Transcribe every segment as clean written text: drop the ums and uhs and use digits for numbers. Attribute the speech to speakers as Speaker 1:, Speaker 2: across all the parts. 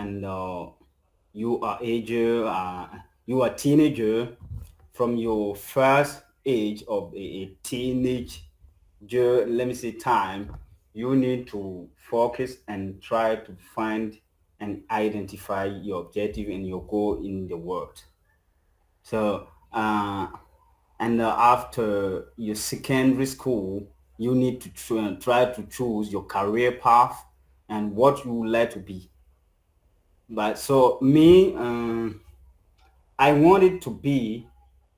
Speaker 1: and you are you are teenager. From your first age of a teenage, let me say time, you need to focus and try to find and identify your objective and your goal in the world. So, and after your secondary school, you need to try to choose your career path and what you would like to be. But so me, I wanted to be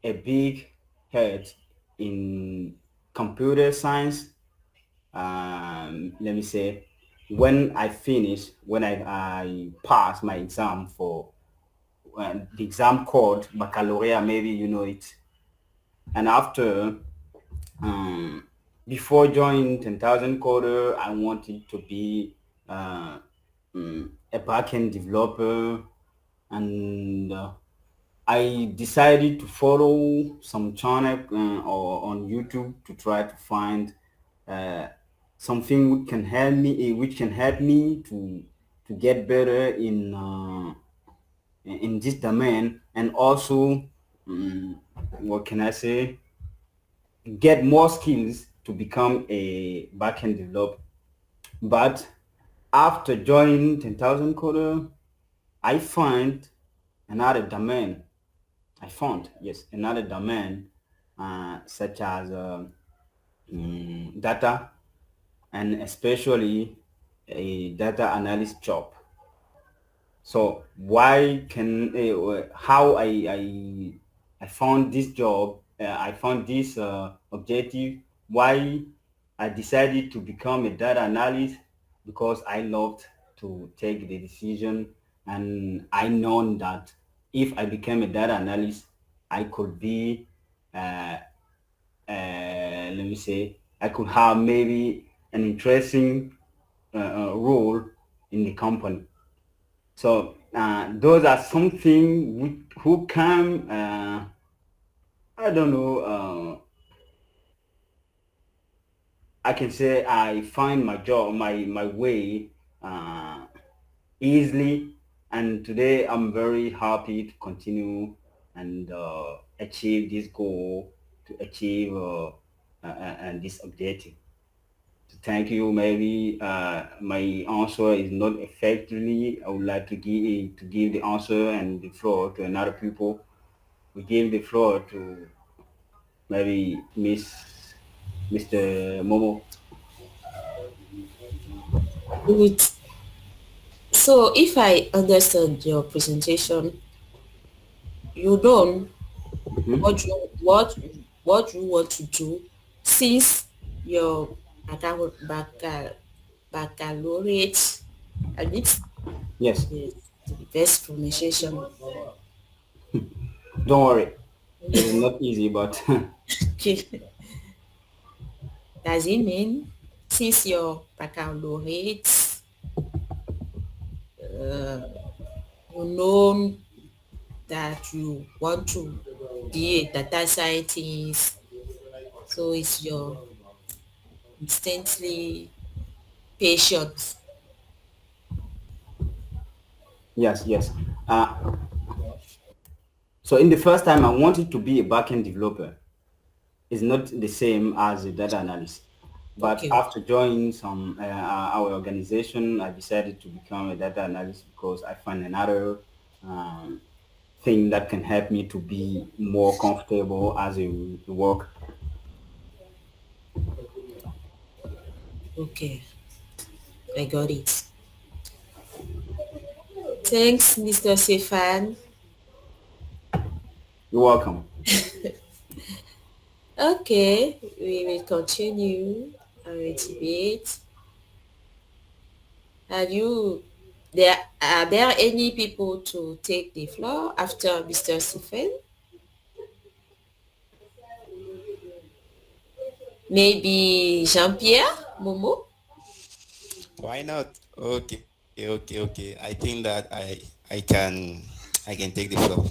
Speaker 1: a big head in computer science. Let me say, when I pass my exam for the exam called baccalaureate, maybe you know it. And after, um, before joining 10,000 Coder, I wanted to be uh, a backend developer, and I decided to follow some channel or on YouTube to try to find uh, something which can help me to get better in this domain, and also, what can I say, get more skills to become a backend developer. But after joining 10,000 Coder, I find another domain. I found, yes, another domain, such as data, and especially a data analyst job. So why can how I found this job? I found this objective. Why I decided to become a data analyst? Because I loved to take the decision, and I known that if I became a data analyst, I could be, let me say, I could have maybe an interesting role in the company. So those are something who can, I don't know, I can say I find my job, my way easily, and today I'm very happy to continue and achieve this goal, to achieve and this objective. So thank you. Maybe my answer is not effectively. I would like to give the answer and the floor to another people. We give the floor to maybe Mr. Momo.
Speaker 2: Good. So, if I understand your presentation, you know
Speaker 1: Mhm.
Speaker 2: what you want to do since your baccalaureate. I need
Speaker 1: Yes,
Speaker 2: the, the best pronunciation.
Speaker 1: don't worry. It is not easy, but
Speaker 2: Okay. Does it mean since your baccalaureate, uh, you know that you want to be a data scientist, so it's your instantly patient.
Speaker 1: yes, yes. Uh, so in the first time, I wanted to be a backend developer. It's not the same as a data analyst. But
Speaker 2: Okay.
Speaker 1: after joining our organization, I decided to become a data analyst because I find another um, thing that can help me to be more comfortable as a work.
Speaker 2: Okay, I got it. Thanks, Mr. Stefan.
Speaker 1: You're welcome.
Speaker 2: Okay, we will continue our debate. Have you there are there any people to take the floor after Mr. Stephen? Maybe Jean-Pierre Momo?
Speaker 3: Why not? Okay. I think that I can take the floor.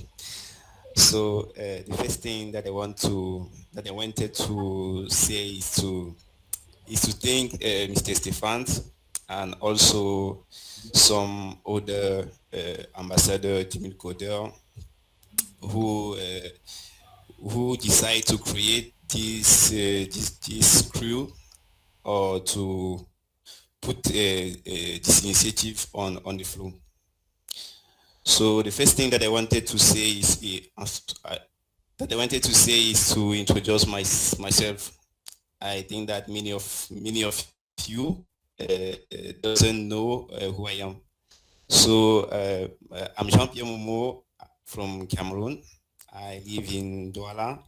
Speaker 3: So the first thing that I wanted to say is to thank Mr. Stephans and also some other ambassador, timid coder, who uh, who decide to create this crew or to put this initiative on the floor. So the first thing that I wanted to say is that I wanted to say is to introduce myself. I think that many of you doesn't know who I am. So I'm Jean-Pierre Momo from Cameroon. I live in Douala.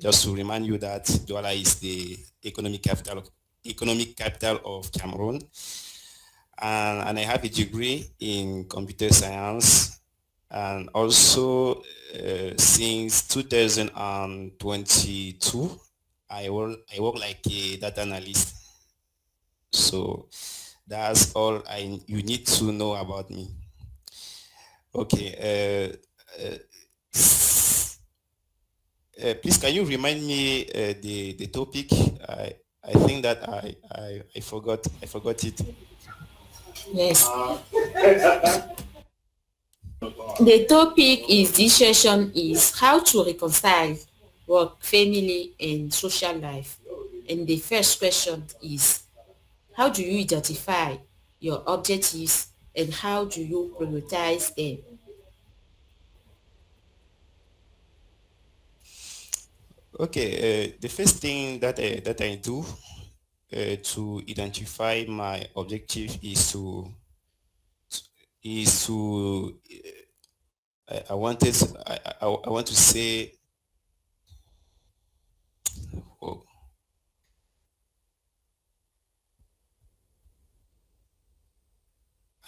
Speaker 3: Just to remind you that Douala is the economic capital of Cameroon, and I have a degree in computer science, and also since 2022 I work like a data analyst. So that's all you need to know about me. Okay. Please, can you remind me the topic? I think that I forgot it.
Speaker 2: Yes. The topic is this session is how to reconcile work, family, and social life. And the first question is how do you identify your objectives and how do you prioritize them?
Speaker 3: Okay. The first thing that I do to identify my objective is to I want to say, oh,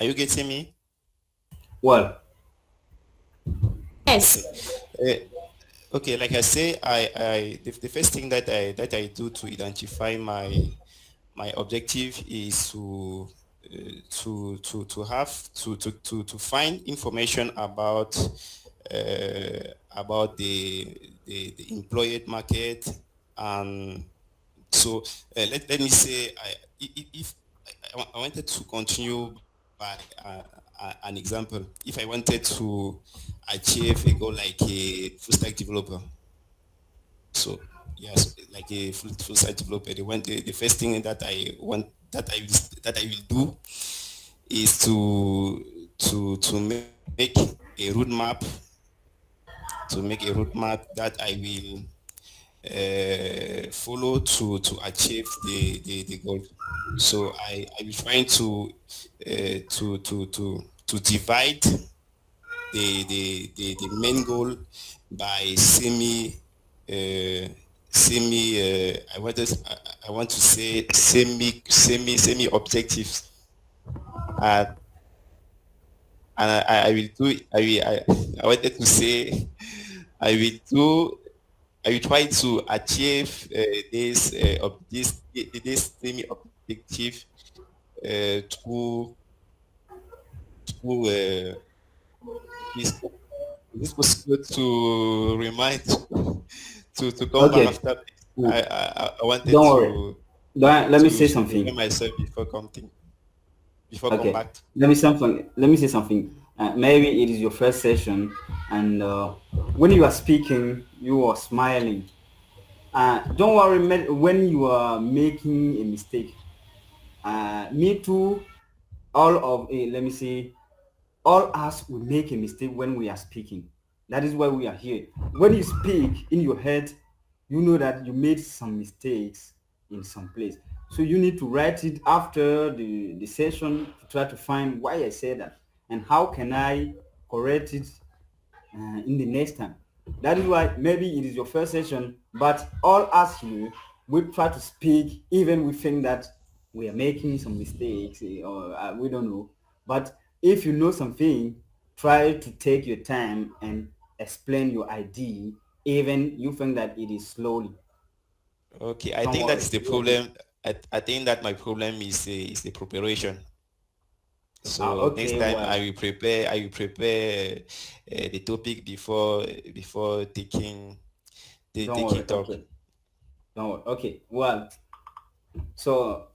Speaker 3: are you getting me?
Speaker 1: Well,
Speaker 2: Yes.
Speaker 3: Okay. Uh, okay, like I say, the first thing that I do to identify my objective is to find information about the employed market. And so let me say, if I wanted to continue by an example. If I wanted to achieve a goal like a full stack developer, so yes, like a full stack developer, the first thing that I want that I will do is to make a roadmap that I will follow to achieve the goal. So I will trying to divide the main goal by I want to say semi objectives. uh, and I will do I wanted to say I will do I will try to achieve this semi objective through is is this possible to remind to come back
Speaker 1: okay.
Speaker 3: after this?
Speaker 1: Mm,
Speaker 3: I wanted
Speaker 1: don't worry. Let me say
Speaker 3: to prepare
Speaker 1: something.
Speaker 3: myself before come
Speaker 1: Okay.
Speaker 3: back.
Speaker 1: Let me say something. Maybe it is your first session, and when you are speaking, you are smiling. Don't worry when you are making a mistake. Me too. All of let me see. All us will make a mistake when we are speaking. That is why we are here. When you speak in your head, you know that you made some mistakes in some place. So you need to write it after the session to try to find why I said that and how can I correct it in the next time. That is why maybe it is your first session, but all us here we try to speak even we think that we are making some mistakes or we don't know. But if you know something, try to take your time and explain your idea, even you think that it is slowly.
Speaker 3: Okay, I
Speaker 1: Don't
Speaker 3: think that
Speaker 1: worry.
Speaker 3: is the problem. I think that my problem is the preparation. So next
Speaker 1: Okay,
Speaker 3: time
Speaker 1: well,
Speaker 3: I will prepare the topic before
Speaker 1: don't
Speaker 3: taking
Speaker 1: worry.
Speaker 3: talk.
Speaker 1: Okay, don't worry. Okay, well, so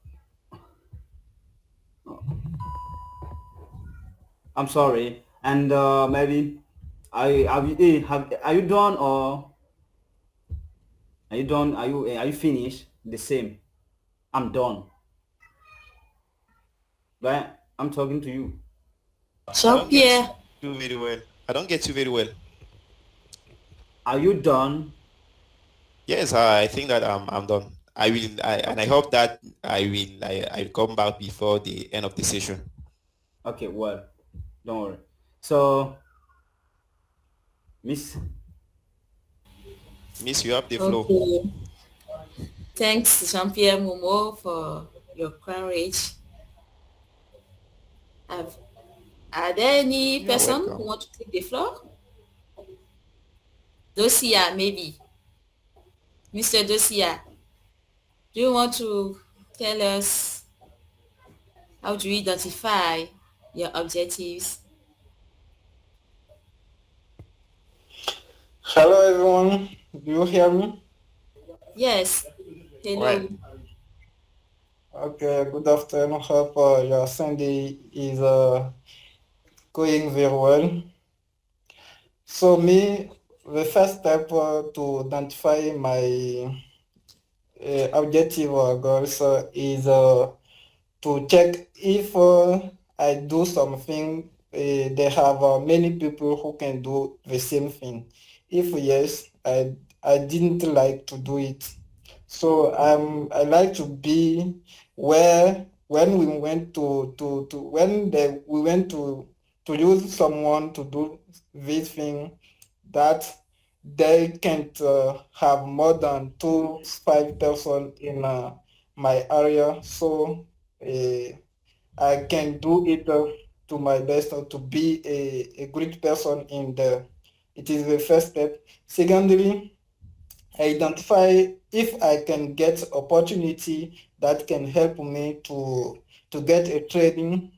Speaker 1: I'm sorry. And maybe are you done or are you done? Are you finished? The same. I'm done. But I'm talking to you.
Speaker 3: I don't get
Speaker 2: Jean-Pierre,
Speaker 3: you very well. I don't get you very well.
Speaker 1: Are you done?
Speaker 3: Yes, I think that I'm done. And I
Speaker 1: Okay.
Speaker 3: hope that I'll come back before the end of the session.
Speaker 1: Okay. Well, don't worry. So, Miss,
Speaker 3: Miss, you have the floor.
Speaker 2: okay. Thanks, Jean-Pierre Momo, for your courage. Have, are there any
Speaker 3: You are
Speaker 2: person who
Speaker 3: welcome.
Speaker 2: want to take the floor? Dosia, maybe. Mr. Dosia, do you want to tell us how do you identify your objectives?
Speaker 4: Hello everyone, do you hear me?
Speaker 2: Yes.
Speaker 3: Well,
Speaker 2: Hello.
Speaker 4: Okay, good afternoon. Hope your Sunday is going very well. So me, the first step to identify my objective goals is to check if I do something, they have many people who can do the same thing. If yes, I didn't like to do it. So I like to be where when we went to when we went to use someone to do this thing that they can't have more than 5 person in my area. So uh, I can do it to my best to be a great person in the. It is the first step. Secondly, identify if I can get opportunity that can help me to get a training,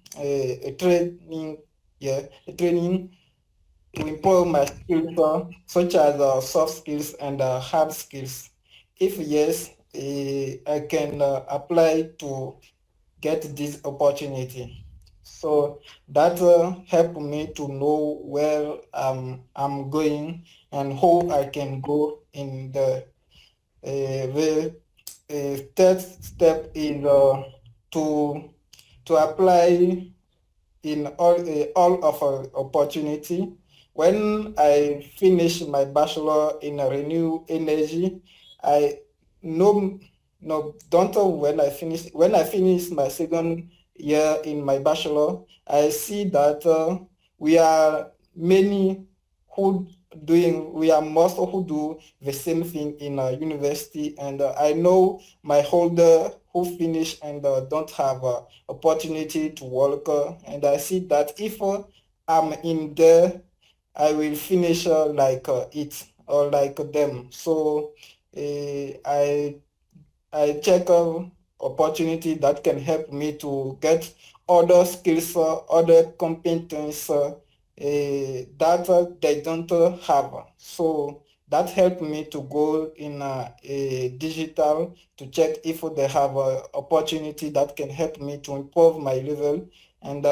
Speaker 4: yeah, a training to improve my skills, such as soft skills and hard skills. If yes, I can apply to get this opportunity. So that help me to know where I'm going and how I can go in the third step is to to apply in all of opportunity. When I finish my bachelor in renewable energy, I no no don't know when I finish my second year in my bachelor, I see that we are many who we are most who do the same thing in university, and I know my older who finish and don't have opportunity to work, and I see that if I'm in there, I will finish like it or like them. So I check opportunity that can help me to get other skills, other competence that they don't have. So that helped me to go in a digital to check if they have opportunity that can help me to improve my level. And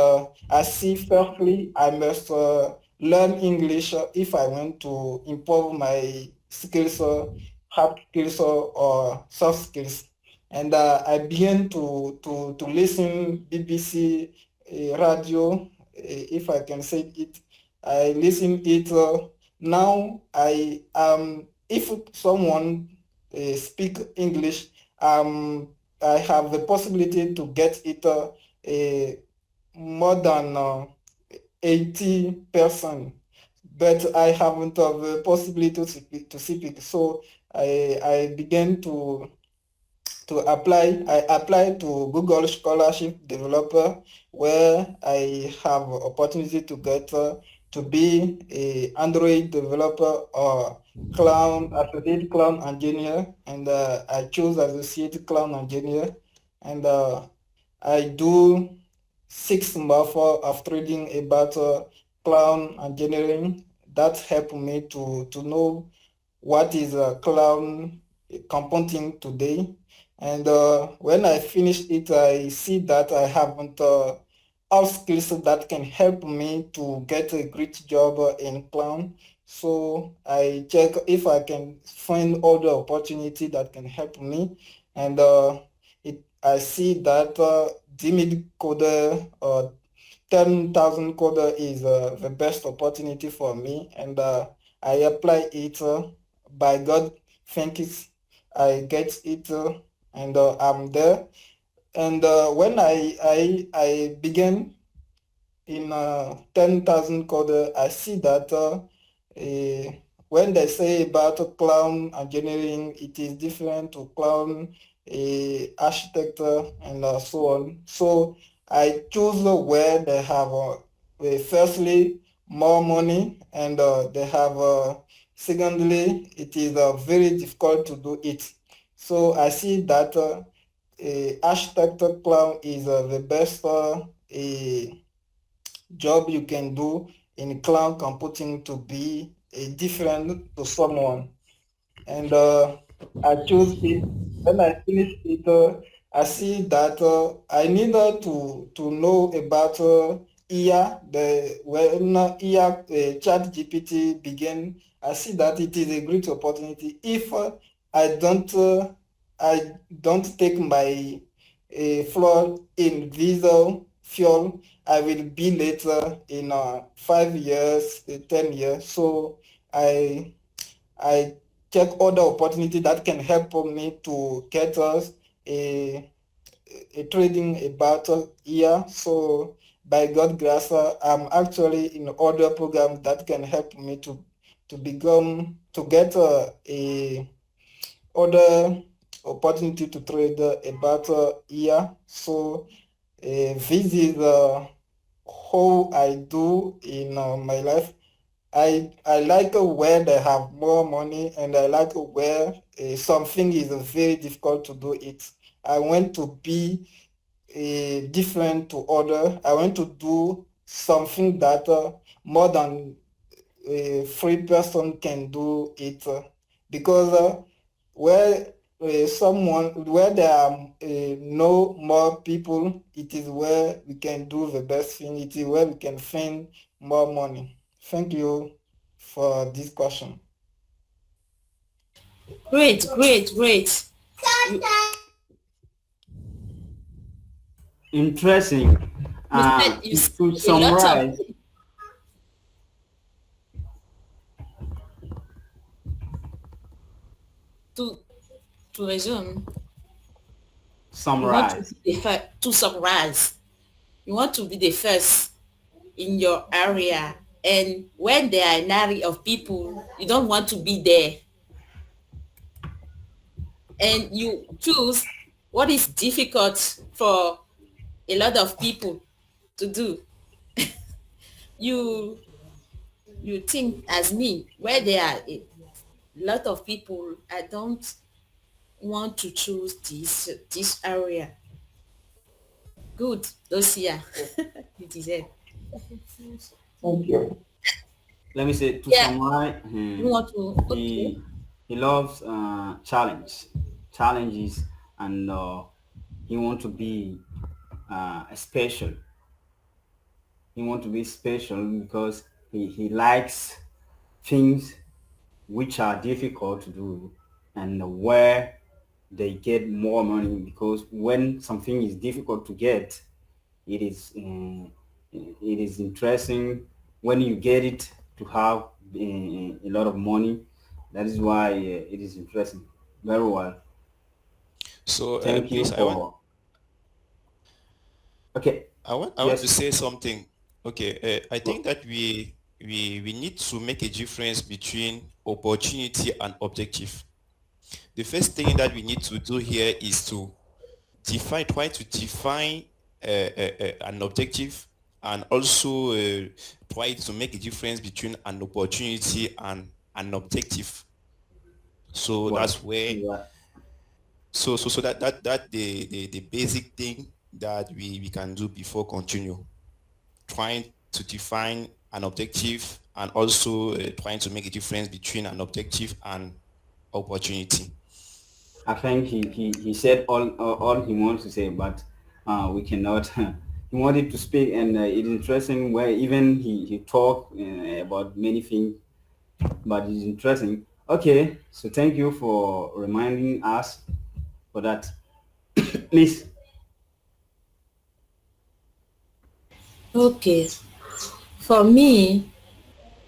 Speaker 4: I see firstly I must learn English if I want to improve my skills, hard skills or soft skills. And I began to listen BBC radio, if I can say it. I listen it. Now if someone speak English, I have the possibility to get it more than 80%, but I haven't have the possibility to speak. So I began to apply. I applied to Google Scholarship Developer, where I have opportunity to get to be a Android developer or associate cloud engineer, and I chose associate cloud engineer, and I do 6 months of trading about cloud engineering. That helped me to know what is cloud computing today, And when I finish it, I see that I haven't all skills that can help me to get a great job in clown. So I check if I can find other opportunity that can help me, and I see that DMID coder 10,000 coder is the best opportunity for me, and I apply it. By God, thank it, I get it, and I'm there. And when I began in 10,000 coder, I see that when they say about cloud engineering, it is different to cloud architecture and so on. So I choose where they have firstly more money, and they have secondly it is very difficult to do it. So I see that architecture cloud is the best job you can do in cloud computing to be different to someone. And I choose it. When I finish it, I see that I need to know about IA. When IA Chat GPT began, I see that it is a great opportunity. If I don't uh, I don't take my floor in visual fuel, I will be later in 5 years, 10 years. So I I check other opportunity that can help me to get us a, a trading about here. So by God grace, I'm actually in other programs that can help me to become to get a other opportunity to trade about here. So this is how I do in my life. I like where they have more money, and I like where something is very difficult to do it. I want to be different to other. I want to do something that more than a free person can do it, because where where there are no more people, it is where we can do the best thing. It is where we can find more money. Thank you for this question.
Speaker 2: Great, great, great. You,
Speaker 1: Interesting.
Speaker 2: you said you
Speaker 1: To,
Speaker 2: see
Speaker 1: to
Speaker 2: a lot of
Speaker 1: summarize,
Speaker 2: to to resume. You want to
Speaker 1: summarize.
Speaker 2: be the first to summarize. You want to be the first in your area, and when there are an area of people, you don't want to be there, and you choose what is difficult for a lot of people to do. You you think as me, where there are a lot of people, I don't want to choose this area. Good, Dosia. You deserve.
Speaker 4: Thank you.
Speaker 1: Let me say to
Speaker 2: Yeah,
Speaker 1: summarize.
Speaker 2: you want to, okay.
Speaker 1: He he loves challenges, and he want to be special. He want to be special because he likes things which are difficult to do, and where they get more money, because when something is difficult to get, it is it is interesting when you get it to have a lot of money. That is why it is interesting. Very well.
Speaker 3: So
Speaker 1: Thank you
Speaker 3: please,
Speaker 1: for. Okay.
Speaker 3: I want to
Speaker 1: Yes.
Speaker 3: say something. Okay, I think that we need to make a difference between opportunity and objective. The first thing that we need to do here is to try to define an objective, and also try to make a difference between an opportunity and an objective. So
Speaker 1: Well.
Speaker 3: that's where,
Speaker 1: Yeah.
Speaker 3: so that the basic thing that we can do before continue trying to define an objective, and also trying to make a difference between an objective and opportunity.
Speaker 1: I think he said all he wants to say, but we cannot. He wanted to speak, and it's interesting where even he talked about many things, but it's interesting. Okay, so thank you for reminding us for that, Miss.
Speaker 2: Okay. For me,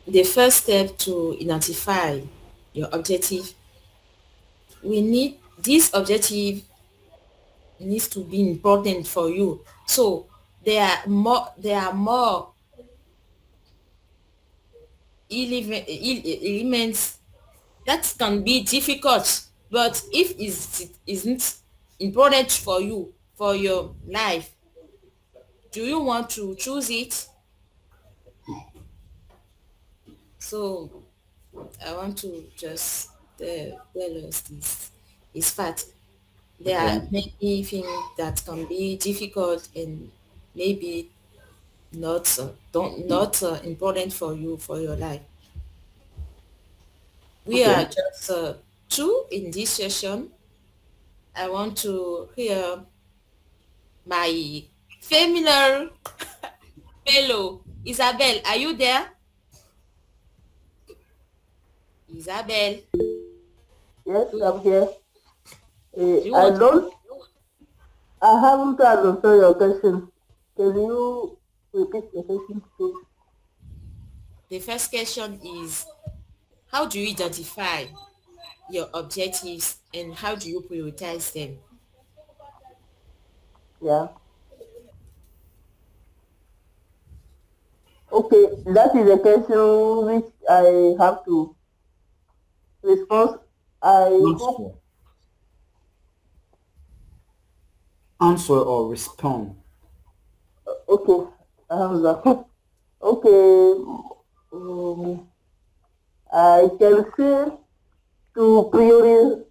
Speaker 2: the first step to identify your objective, we need this objective needs to be important for you. So there are more elements that can be difficult, but if it isn't important for you for your life, do you want to choose it? So I want to just tell us this is fact. There are
Speaker 1: Okay,
Speaker 2: many things that can be difficult and maybe not important for you for your life. We are
Speaker 1: okay,
Speaker 2: just two in this session. I want to hear my familiar fellow Isabel. Are you there? Isabel,
Speaker 5: Yes,
Speaker 2: do,
Speaker 5: I'm here.
Speaker 2: do you
Speaker 5: I
Speaker 2: want to
Speaker 5: don't, I haven't understood your question. Can you repeat the question, please?
Speaker 2: the first question is, how do you identify your objectives and how do you prioritize them?
Speaker 5: Yeah. Okay, that is a question which I have to respond. I hope,
Speaker 1: answer, answer or respond.
Speaker 5: okay, I have that. Okay, um, I can say to prioritize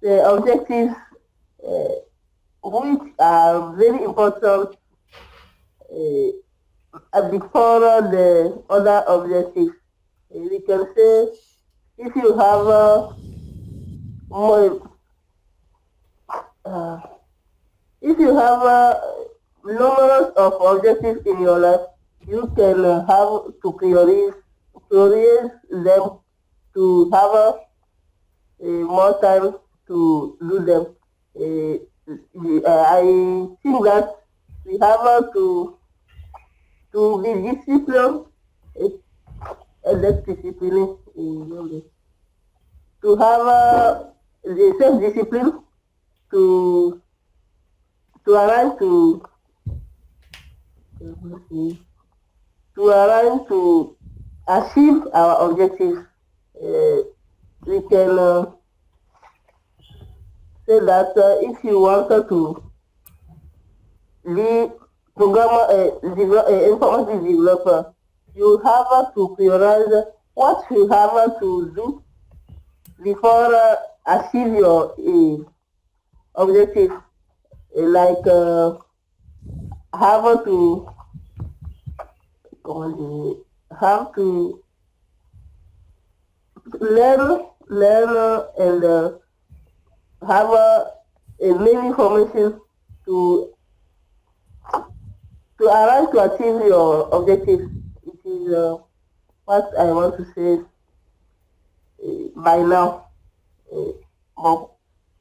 Speaker 5: the objectives uh, which are very important before the other objectives. We can say if you have more, uh, if you have numerous of objectives in your life, you can have to prioritize them to have more time to do them. I think that we have to be disciplined, discipline, to have the self-discipline to arrive to arrive to achieve our objectives. Uh, we can say that if you wanted to be programmer, informative developer, you have to prioritize what you have to do before achieve your objective. Like have to have to learn and have a main information to arrive to achieve your objective. It is what I want to say by now. But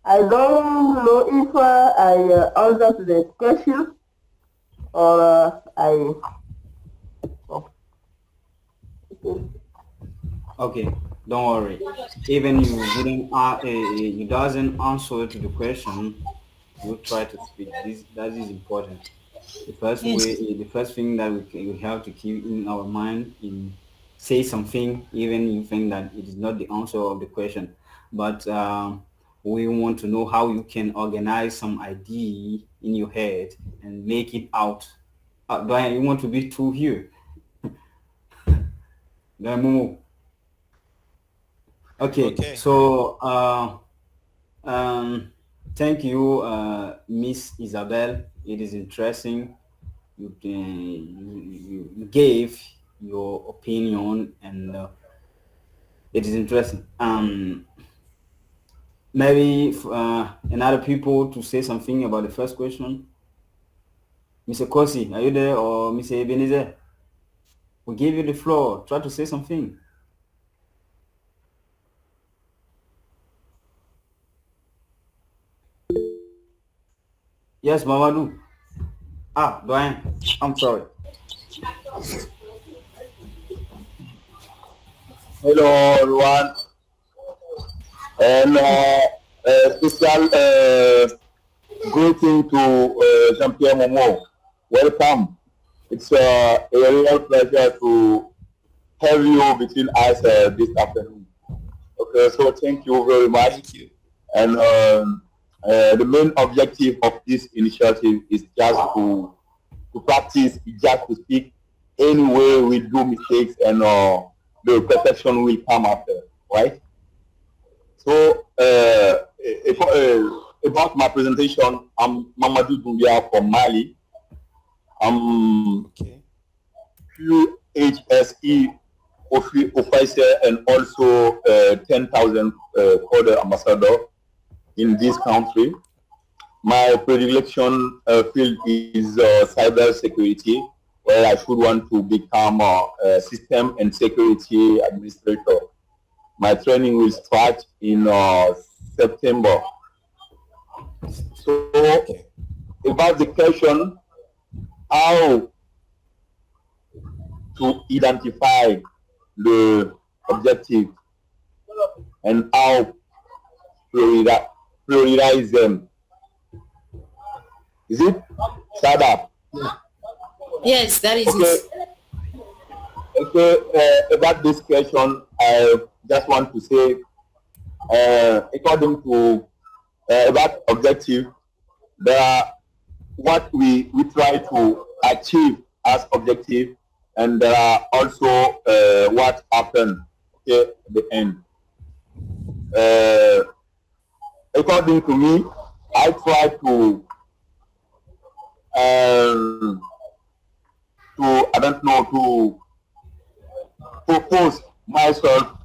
Speaker 5: I don't know if I answered the question or I. Oh, okay.
Speaker 1: Okay, don't worry. Even you didn't you doesn't answer to the question, we'll try to speak. This that is important. The first way,
Speaker 2: Yes.
Speaker 1: the first thing that we have to keep in our mind in say something, even you think that it is not the answer of the question, but we want to know how you can organize some idea in your head and make it out. Brian, you want to be true here? Then move. Okay,
Speaker 3: Okay.
Speaker 1: so um, thank you, Miss Isabel. It is interesting. You gave your opinion and It is interesting. Maybe another people to say something about the first question. Mr. Kosi, are you there, or Mr. Ebenezer? We give you the floor. Try to say something. Yes, Mamadou. Brian. I'm sorry.
Speaker 6: Hello, everyone, and special greeting to Jean-Pierre Momo. Welcome. It's a real pleasure to have you between us this afternoon. Okay, so thank you very much.
Speaker 3: Thank you.
Speaker 6: And the main objective of this initiative is just to practice, just to speak any way we do mistakes, and the perfection will come after, right? So about my presentation, I'm Mamadou Doumbia from Mali. I'm
Speaker 3: Okay.
Speaker 6: QHSE officer and also 10,000 Codeurs Ambassador in this country. My predilection field is cyber security, where I should want to become a system and security administrator. My training will start in September. So
Speaker 3: Okay.
Speaker 6: about the question, how to identify the objective and how prioritize them. Is it? Shut up.
Speaker 2: Yes, that is
Speaker 6: Okay.
Speaker 2: it.
Speaker 6: Okay. About this question, I just want to say, according to about objective, there are what we try to achieve as objective, and there are also what happened, okay, at the end. According to me, I try um, to I don't know, to propose myself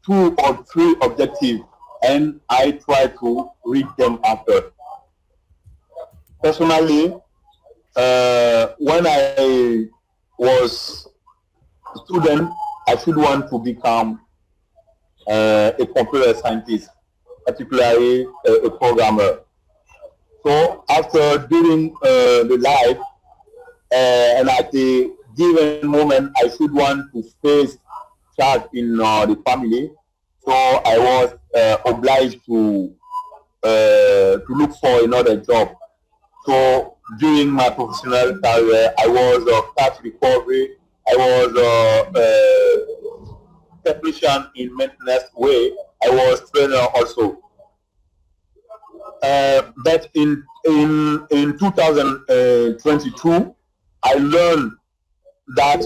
Speaker 6: 2 or 3 objectives, and I try to read them after. Personally, when I was a student, I should want to become a computer scientist, particularly a programmer. So after doing the life, and at the given moment, I should want to face charge in the family. So I was obliged to look for another job. So during my professional career, I was a cash recovery. I was a technician in maintenance way. I was trainer also. But in 2022, I learned that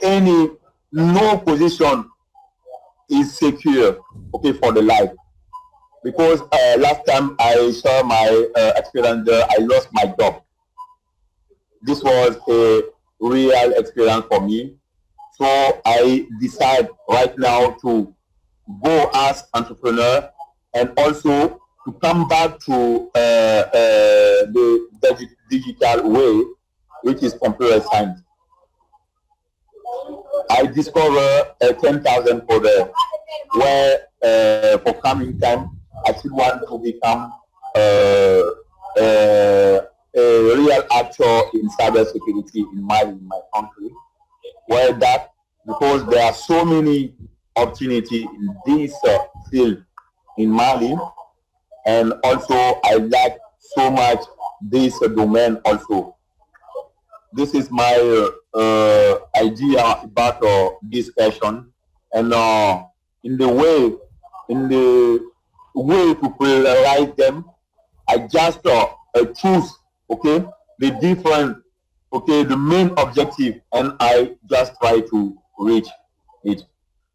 Speaker 6: any no position is secure, okay, for the life. Because last time I saw my experience there, I lost my job. This was a real experience for me. So I decide right now to go as entrepreneur, and also to come back to the digital way, which is computer science. I discover 10,000 for the where for coming time I should want to become a real actor in cybersecurity in my country. Where that, because there are so many opportunity in this field in Mali, and also I like so much this domain also. This is my idea about this question, and in the way to prioritize them, I just choose, okay, the different, okay, the main objective, and I just try to reach it.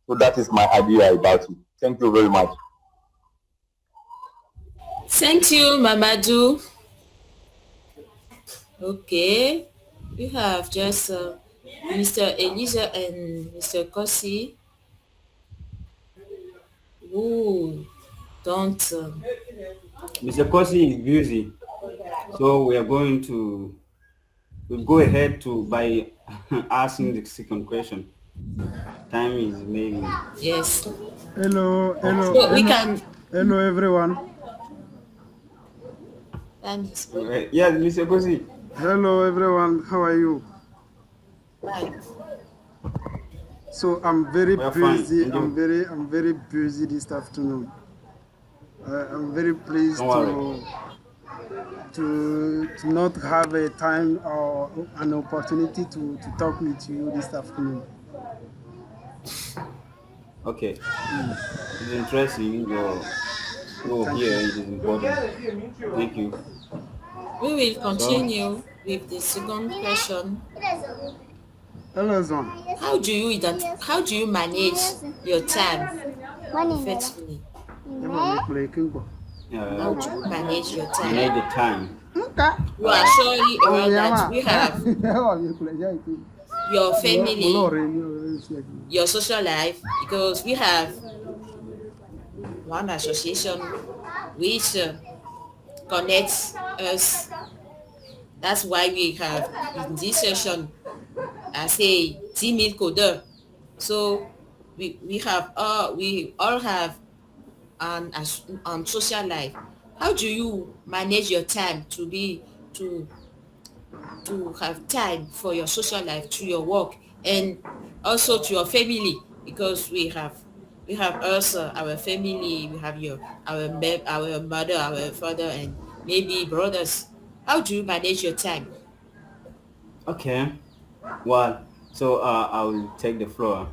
Speaker 6: So that is my idea about it. Thank you very much.
Speaker 2: Thank you, Mamadou. Okay, we have just Mr. Elisa and Mr. Kosi, who don't
Speaker 1: Mr. Kosi is busy, so we are going to we'll go ahead to by asking the second question. Time is maybe
Speaker 2: yes.
Speaker 7: Hello, hello,
Speaker 2: So we
Speaker 7: hello,
Speaker 2: can
Speaker 7: hello everyone.
Speaker 2: time is
Speaker 1: yes, Mr. Kosi.
Speaker 7: Hello everyone, how are you?
Speaker 2: fine.
Speaker 7: So I'm very
Speaker 1: We are fine.
Speaker 7: busy.
Speaker 1: And you?
Speaker 7: I'm very busy this afternoon. I'm very pleased
Speaker 1: Don't worry.
Speaker 7: to not have a time or an opportunity to talk with you this afternoon.
Speaker 1: Okay. It's interesting. You're
Speaker 7: Thank
Speaker 1: here.
Speaker 7: you.
Speaker 1: It is important. Thank you.
Speaker 2: We will
Speaker 1: So,
Speaker 2: continue with the second question.
Speaker 7: Hello, Zon.
Speaker 2: How do you manage your time effectively? How
Speaker 1: uh,
Speaker 2: do you manage your time?
Speaker 1: manage the time.
Speaker 2: You are surely aware that we have your family, your social life, because we have one association which connects us. That's why we have in this session as a team coder. So we all have an social life. How do you manage your time to to have time for your social life, to your work, and also to your family? Because we have also our family. We have our mother, our father, and maybe brothers. How do you manage your time?
Speaker 1: Okay. Well, so I will take the floor.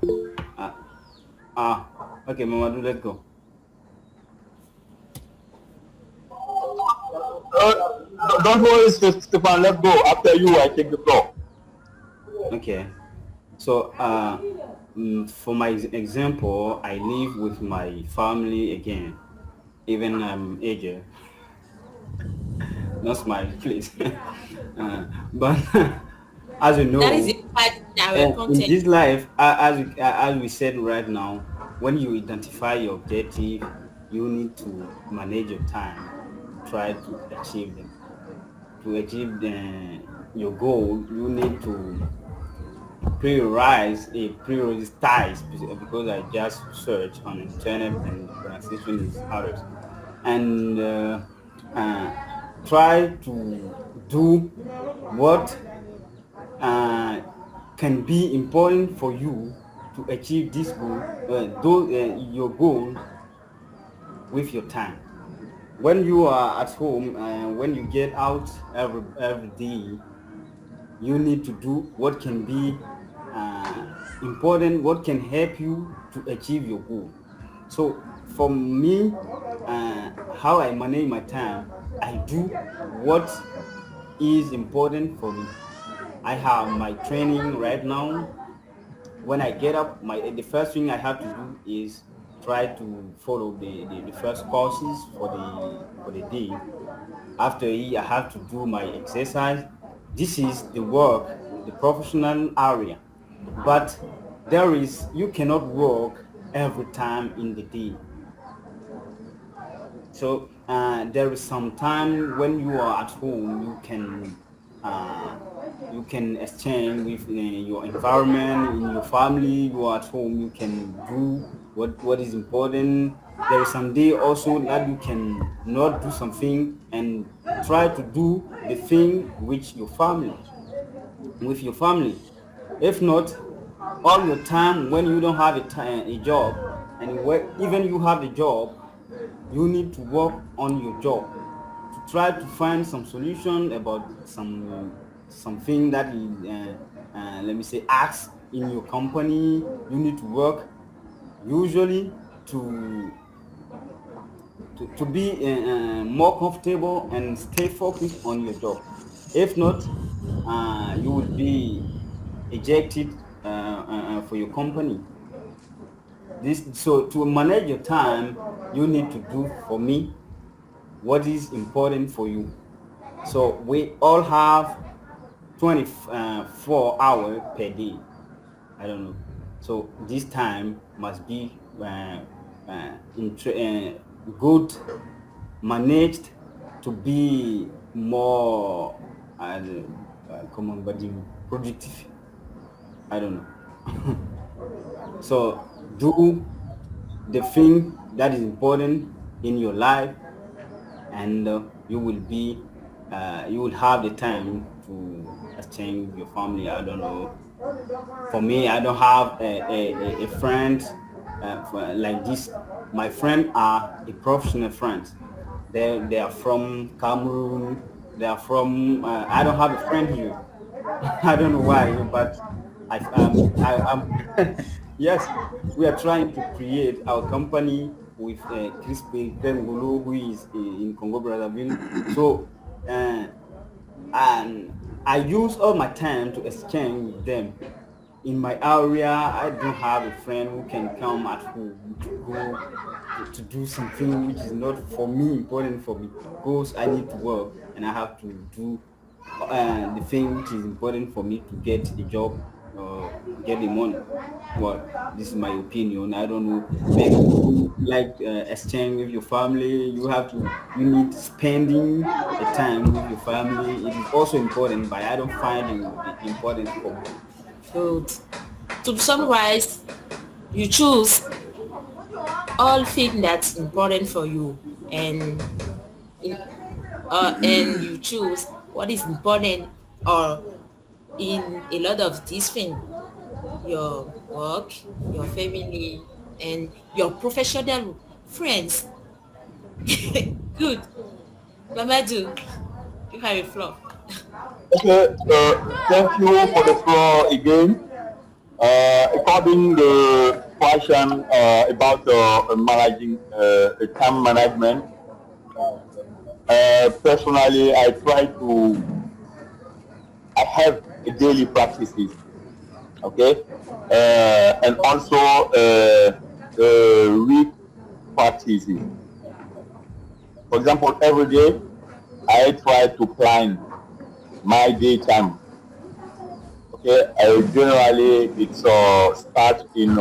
Speaker 1: Uh, okay, Mamadou, let's go.
Speaker 6: Don't worry, Stefan. Let's go. After you, I take the floor.
Speaker 1: Okay. So, for my example, I live with my family again, even I'm aged. Not smile, please. But as you
Speaker 2: That is
Speaker 1: know,
Speaker 2: the part in our
Speaker 1: in
Speaker 2: content.
Speaker 1: this life, as we said right now, when you identify your objective, you need to manage your time to try to achieve them. To achieve your goal, you need to prioritize because I just search on internet and the pronunciation is others, and uh, try to do what uh, can be important for you to achieve this goal, your goals with your time. When you are at home, when you get out every day, you need to do what can be uh, important, what can help you to achieve your goal. So for me, how I manage my time, I do what is important for me. I have my training right now. When I get up, the first thing I have to do is try to follow the first courses for the day. After I have to do my exercise. This is the work, the professional area. But you cannot work every time in the day. So there is some time when you are at home, uh, you can exchange with your environment, in your family. You are at home, you can do what is important. There is some day also that you can not do something and try to do the thing with your family. If not, all your time when you don't have a job, and even you have a job, you need to work on your job to try to find some solution about something that is let me say acts in your company. You need to work usually to be more comfortable and stay focused on your job. If not, you will be ejected for your company. So to manage your time, you need to do for me what is important for you. So we all have 24 hours per day. I don't know. So this time must be good managed to be more common but productive. I don't know. So do the thing that is important in your life, and you will have the time to exchange with your family. I don't know. For me, I don't have a friend like this. My friends are a professional friends. They are from Cameroon. They are from. I don't have a friend here. I don't know why, but I'm yes, we are trying to create our company with Chris Ngolo, who is in Congo Brazzaville. So and I use all my time to exchange with them. In my area, I don't have a friend who can come at home to go to do something which is not for me important for me, because I need to work and I have to do the thing which is important for me to get the job or get the money. Well, this is my opinion. I don't know. Maybe you like exchange with your family. You need spending a time with your family. It is also important, but I don't find the importance for me.
Speaker 2: Good. To summarize, you choose all things that's important for you, and in, and you choose what is important or in a lot of these things, your work, your family, and your professional friends. Good. Mamadou, you have a floor.
Speaker 6: Okay, thank you for the floor again. According the question about managing time management, personally, I have a daily practices, okay, and also week practices. For example, every day I try to plan my daytime. Okay, generally it's start in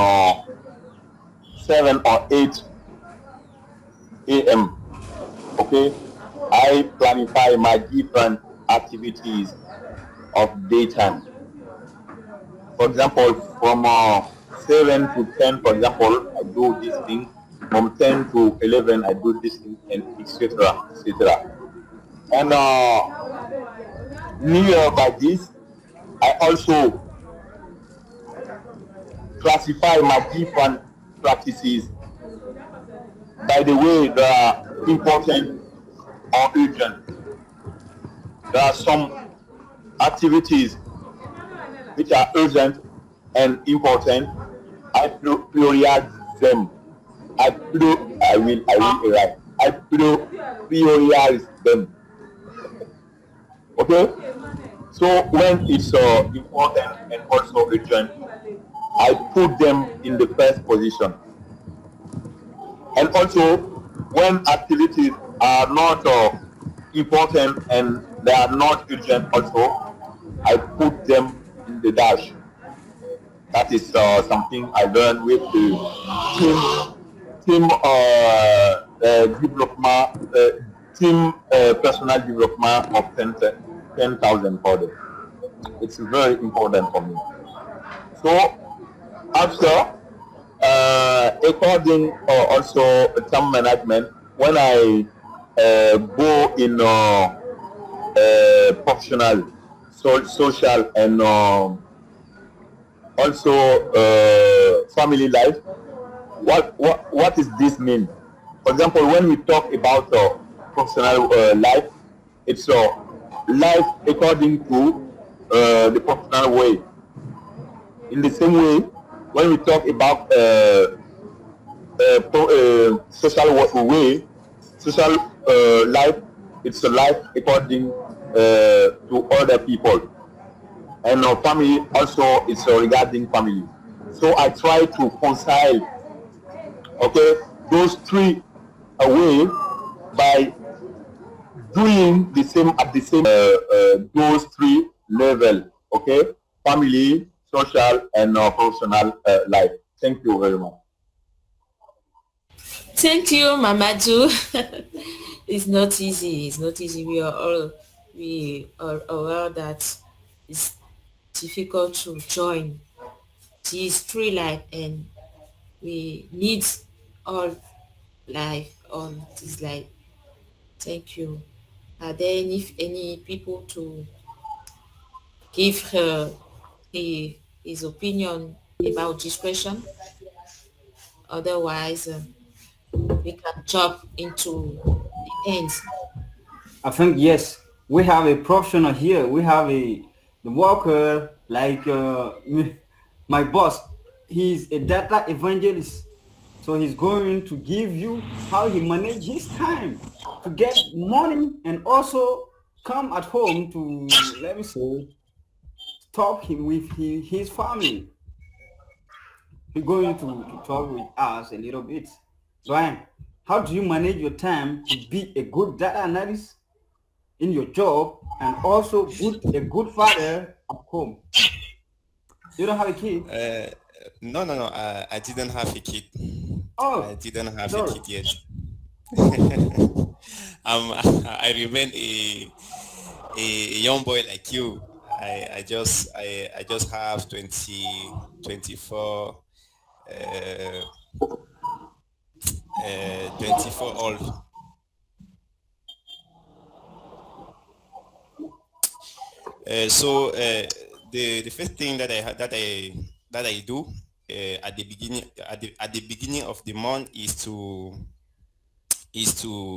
Speaker 6: 7 or 8 a.m. Okay, I planify my different activities of daytime. For example, from 7 to 10, for example, I do this thing. From 10 to 11, I do this thing, and etc. etc. And near by this, I also classify my different practices by the way they are important or urgent. There are some activities which are urgent and important. I prioritize them. I prioritize them. Okay? So when it's important and also urgent, I put them in the first position. And also, when activities are not important and they are not urgent, also, I put them in the dash. That is something I learned with the team development, team personal development of 10,000 coders. It's very important for me. So after according also time management, when I go in professional, social, and also family life, what does this mean? For example, when we talk about professional life, it's life according to the professional way. In the same way, when we talk about social way, social life, it's a life according to other people. And family also, it's regarding family. So I try to reconcile, okay, those three away by doing the same at the same those three level. Okay, family, social, and professional life. Thank you very much.
Speaker 2: Thank you, Mamadou. It's not easy. It's not easy. We are aware that it's difficult to join this free life, and we need all life on this life. Thank you. Are there any people to give her his opinion about this question? Otherwise, we can jump into the end.
Speaker 1: I think yes, we have a professional here. We have a the worker like my boss. He's a data evangelist, so he's going to give you how he manage his time to get money and also come at home to, let me say, talk him with his family. He's going to talk with us a little bit. Brian, how do you manage your time to be a good data analyst in your job and also a good father at home? You don't have a kid?
Speaker 3: No. I didn't have a kid. I
Speaker 1: Oh,
Speaker 3: didn't have a
Speaker 1: sorry.
Speaker 3: kid yet. I remain a young boy like you. I just have 24 old. The first thing that I do at the beginning of the month is to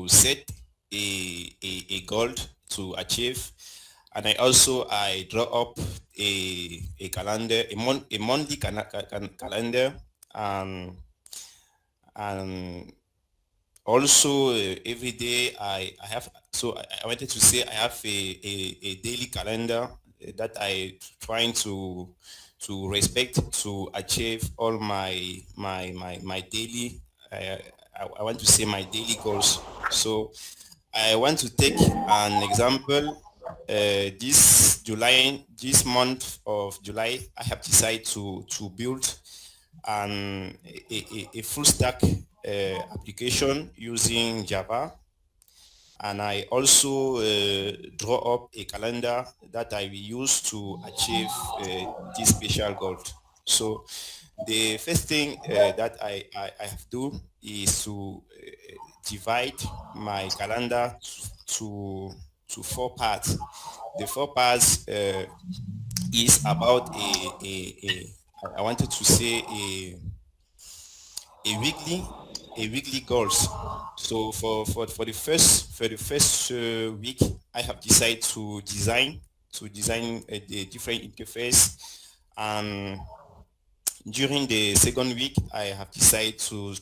Speaker 3: set a goal to achieve, and I draw up a calendar, a monthly calendar, and and also every day I wanted to say I have a daily calendar that I trying to respect to achieve all my daily I want to say my daily goals. So I want to take an example. This month of July, I have decided to build a full stack application using Java, and I also draw up a calendar that I will use to achieve this special goal. So the first thing that I have to do is to divide my calendar to four parts. The four parts is about I wanted to say a weekly goals. So for the first week, I have decided to design the different interface, and during the second week, I have decided to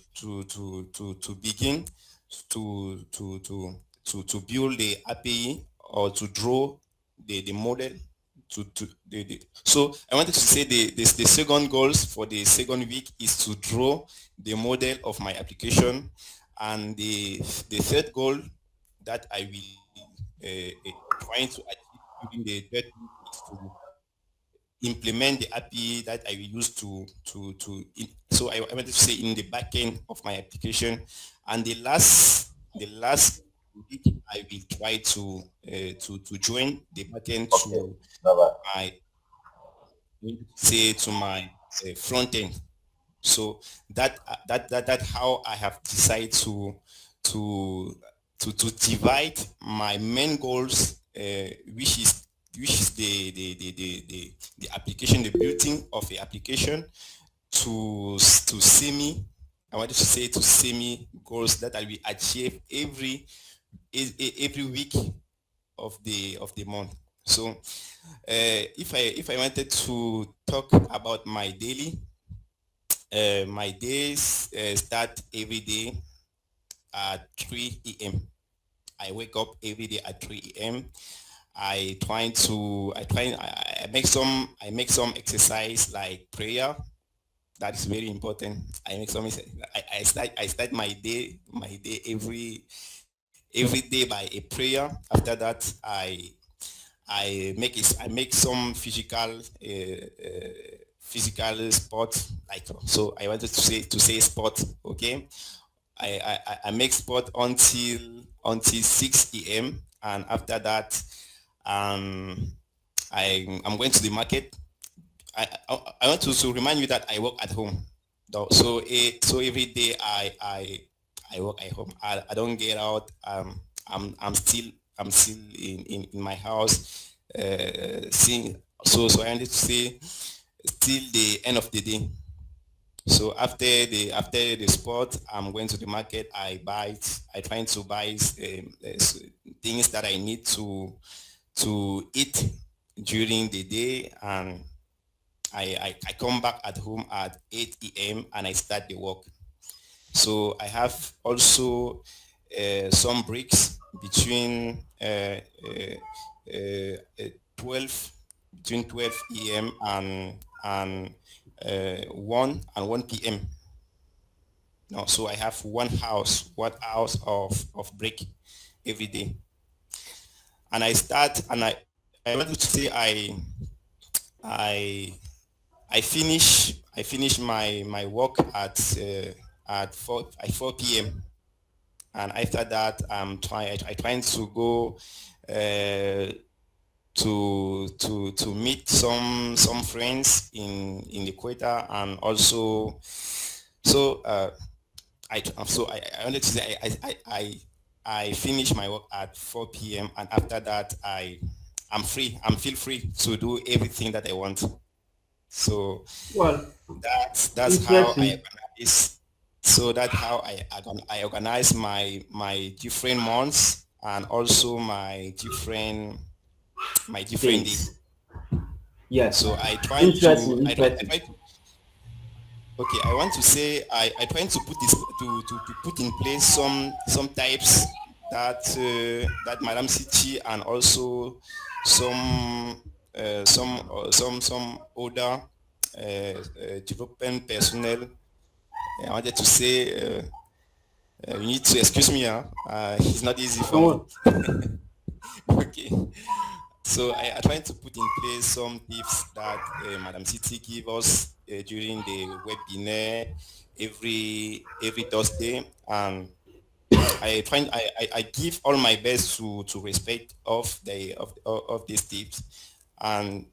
Speaker 3: begin to build the API or to draw the model so I wanted to say the second goals for the second week is to draw the model of my application, and the third goal that I will trying to achieve during the third week is to implement the API that I will use so I wanted to say in the backend of my application, and the last week I will try to join the backend
Speaker 6: Okay.
Speaker 3: to
Speaker 6: Bye-bye.
Speaker 3: my to my front end. So that how I have decided to to divide my main goals, which is the application, the building of the application, to semi. I wanted to say to semi goals that I will achieve every week of the month. So if I wanted to talk about my daily, my days start every day at 3 a.m. I wake up every day at 3 a.m. I make some exercise like prayer. That is very important. I start my day every day by a prayer. After that, I make some physical sport, like, so I wanted to say sport. Okay, I make sport until 6 a.m. and after that, um I'm going to the market. I want to remind you that I work at home. So every day I work at home. I don't get out. I'm still in my house. Seeing so I wanted to say till the end of the day. So after the sport, I'm going to the market. I trying to buy things that I need to eat during the day, and I come back at home at 8 a.m. and I start the work. So I have also some breaks between 12 between 12 a.m. and 1 p.m. No, so I have 1 hour of break every day, and I wanted to say I I finish my work at 4 p.m. and after that I trying to go to meet some friends in the equator, and also so I wanted to say I finish my work at 4 p.m. and after that I'm feel free to do everything that I want. So
Speaker 1: Well,
Speaker 3: that's how I
Speaker 1: interesting.
Speaker 3: organize. So that's how I organize my different months and also my different day.
Speaker 1: Days. Yes.
Speaker 3: So
Speaker 1: Interesting. Interesting.
Speaker 3: I try to okay, I want to say I trying to put this to put in place some types that Madam City and also some some other development personnel. I wanted to say you need to excuse me. It's not easy for
Speaker 1: Don't
Speaker 3: me.
Speaker 1: worry.
Speaker 3: Okay. So I trying to put in place some tips that Madam City give us during the webinar every Thursday, and I give all my best to respect of these tips, and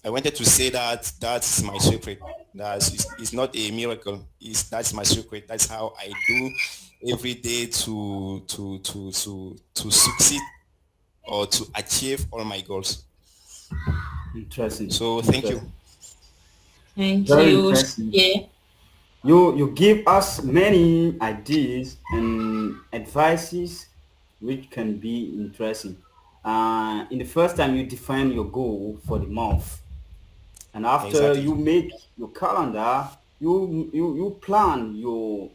Speaker 3: I wanted to say that that's my secret. It's not a miracle. That's my secret. That's how I do every day to succeed or to achieve all my goals.
Speaker 1: Interesting.
Speaker 3: So thank you.
Speaker 1: Interesting.
Speaker 2: Thank
Speaker 1: Very
Speaker 2: you.
Speaker 1: interesting.
Speaker 2: Yeah.
Speaker 1: You give us many ideas and advices which can be interesting. In the first time you define your goal for the month, and after
Speaker 3: Exactly.
Speaker 1: you make your calendar, you plan your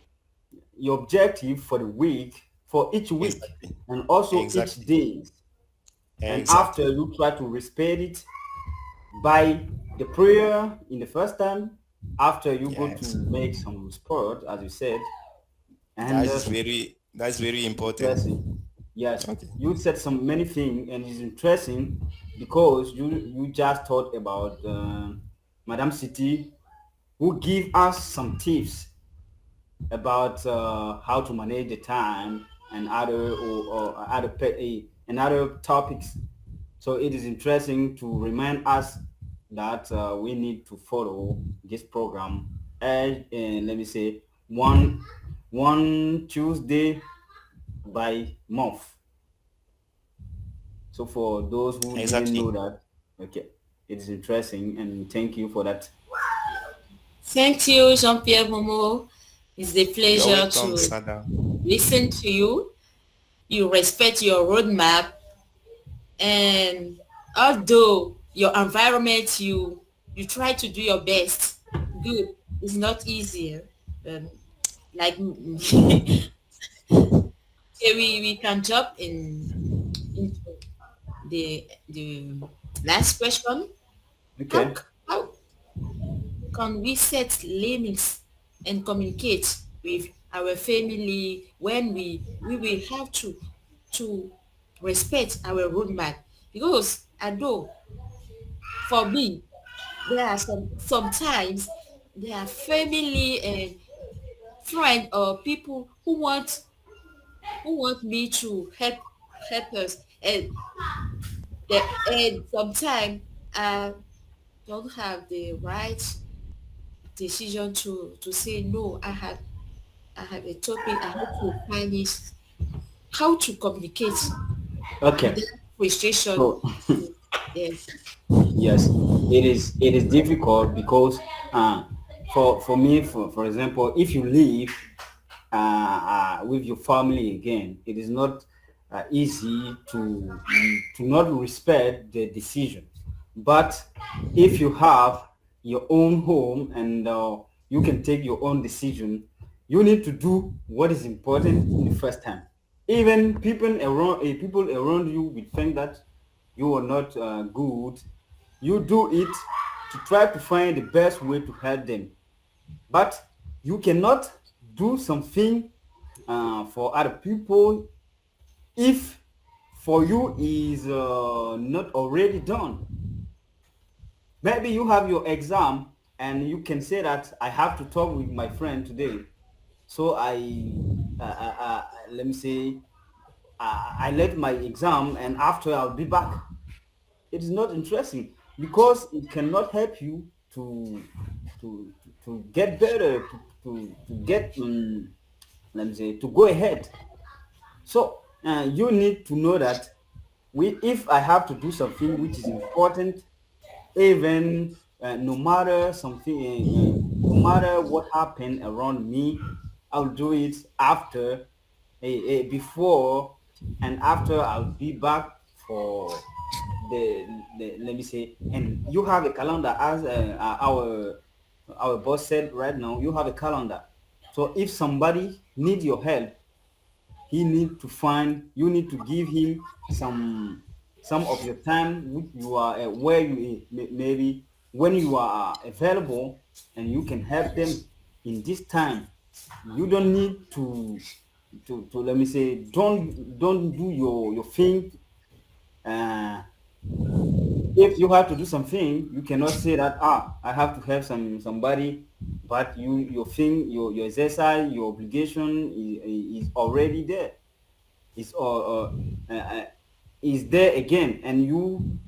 Speaker 1: objective for the week, for each week,
Speaker 3: Exactly.
Speaker 1: and also each
Speaker 3: Exactly.
Speaker 1: day. And after
Speaker 3: Exactly.
Speaker 1: you try to respect it by the prayer in the first time, after you go to
Speaker 3: Yes.
Speaker 1: make some sport as you said, and
Speaker 3: That's very important.
Speaker 1: interesting. Yes,
Speaker 3: Okay.
Speaker 1: you said some many things, and it's interesting because you just thought about Madam City, who give us some tips about how to manage the time and other or other and other topics. So it is interesting to remind us that we need to follow this program as let me say one Tuesday by month. So for those who didn't
Speaker 3: Exactly.
Speaker 1: know that, okay, it is interesting, and thank you for that.
Speaker 2: Thank you, Jean-Pierre Momo. It's a
Speaker 3: You're
Speaker 2: pleasure
Speaker 3: welcome,
Speaker 2: to
Speaker 3: Sada.
Speaker 2: listen to you. You respect your roadmap, and although your environment, you try to do your best. Good. It's not easy. Um, like okay, we can jump into the last question. How
Speaker 1: Okay.
Speaker 2: how can we set limits and communicate with our family when we will have to respect our roadmap? Because I know for me, there are sometimes there are family and friend or people who want me to help us, and sometimes I don't have the right decision to say no. I have a topic I have to find is how to communicate
Speaker 1: Okay.
Speaker 2: without frustration.
Speaker 1: So
Speaker 2: Yes.
Speaker 1: yes, it is difficult because for me, for example, if you live with your family again, it is not easy to not respect the decision. But if you have your own home and you can take your own decision, you need to do what is important in the first time. Even people around you will think that you are not good. You do it to try to find the best way to help them, but you cannot do something for other people if for you is not already done. Maybe you have your exam and you can say that I have to talk with my friend today, so let me say I let my exam and after I'll be back. It is not interesting because it cannot help you to get better, to get let me say to go ahead. So you need to know that if I have to do something which is important, even no matter something, no matter what happened around me, I'll do it after, before and after I'll be back for the let me say. And you have a calendar, as our boss said right now. You have a calendar, so if somebody need your help, he need to find you need to give him some of your time which you are where you maybe when you are available, and you can help them in this time. You don't need to let me say, don't do your thing. uh, if you have to do something, you cannot say that I have to help somebody, but your thing, your exercise, your obligation is already there. Is is there again, and you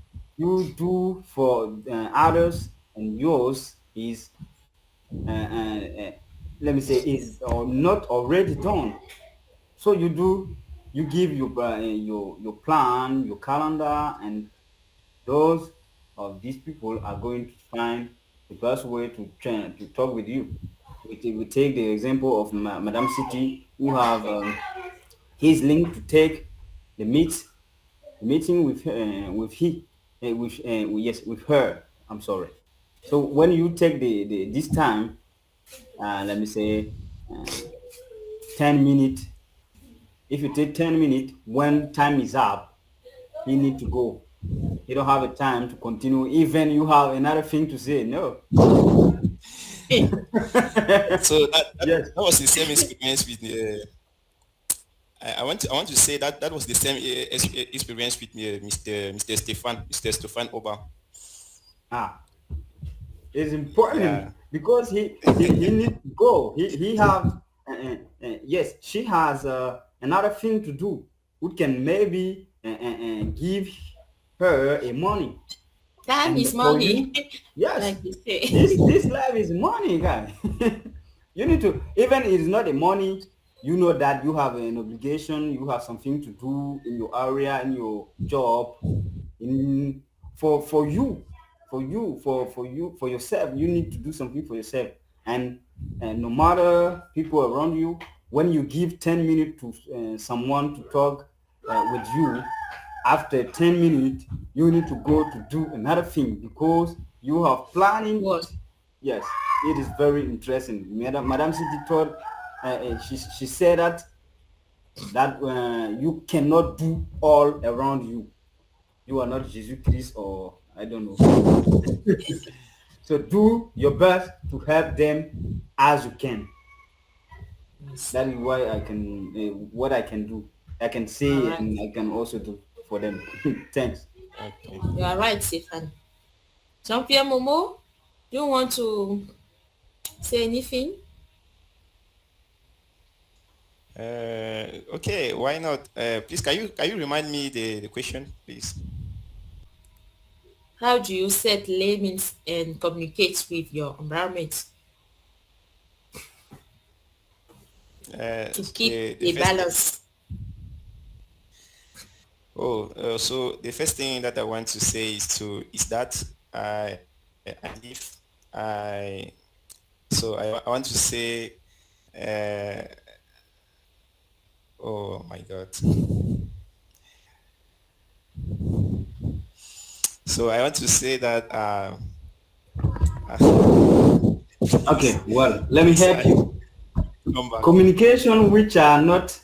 Speaker 1: do for others, and yours is let me say is not already done. So you give your plan, your calendar, and those of these people are going to find the best way to talk with you. We take the example of Madame City, who have his link to take the meeting with yes, with her. I'm sorry. So when you take the this time, let me say, uh, 10 minutes. If you take 10 minutes, when time is up, you need to go. You don't have a time to continue. Even you have another thing to say. No.
Speaker 3: So that
Speaker 1: Yes.
Speaker 3: was the same experience with I want to say that that was the same experience with Mr. Stefan Oba.
Speaker 1: Ah, it's important
Speaker 3: Yeah.
Speaker 1: because he needs to go. He have yes, she has another thing to do. We can maybe give her a money,
Speaker 2: Time
Speaker 1: and
Speaker 2: is
Speaker 1: for
Speaker 2: money,
Speaker 1: you, yes,
Speaker 2: like they say.
Speaker 1: this life is money, guy. You need to, even it is not a money. You know that you have an obligation. You have something to do in your area, in your job, in for you, for yourself. You need to do something for yourself, and no matter people around you, when you give 10 minutes to someone to talk with you, after 10 minutes you need to go to do another thing because you have planning.
Speaker 2: What?
Speaker 1: Yes, it is very interesting. Madam City told, she said that you cannot do all around you. You are not Jesus Christ, or I don't know. So do your best to help them as you can.
Speaker 2: Yes.
Speaker 1: That is why I can what I can do. I can
Speaker 2: All
Speaker 1: say
Speaker 2: right.
Speaker 1: and I can also do for them. Thanks.
Speaker 3: Okay.
Speaker 2: You are right, Stefan. Jean-Pierre Momo, do you want to say anything?
Speaker 3: Okay, why not? Please, can you remind me the question, please?
Speaker 2: How do you set limits and communicate with your environment to keep
Speaker 3: The
Speaker 2: a
Speaker 3: first
Speaker 2: balance?
Speaker 3: so the first thing that I want to say is that I believe I I want to say uh, oh my god. So I want to say that
Speaker 1: Okay,
Speaker 3: please
Speaker 1: well, let me
Speaker 3: please
Speaker 1: help
Speaker 3: I
Speaker 1: you.
Speaker 3: come back.
Speaker 1: Communication which are not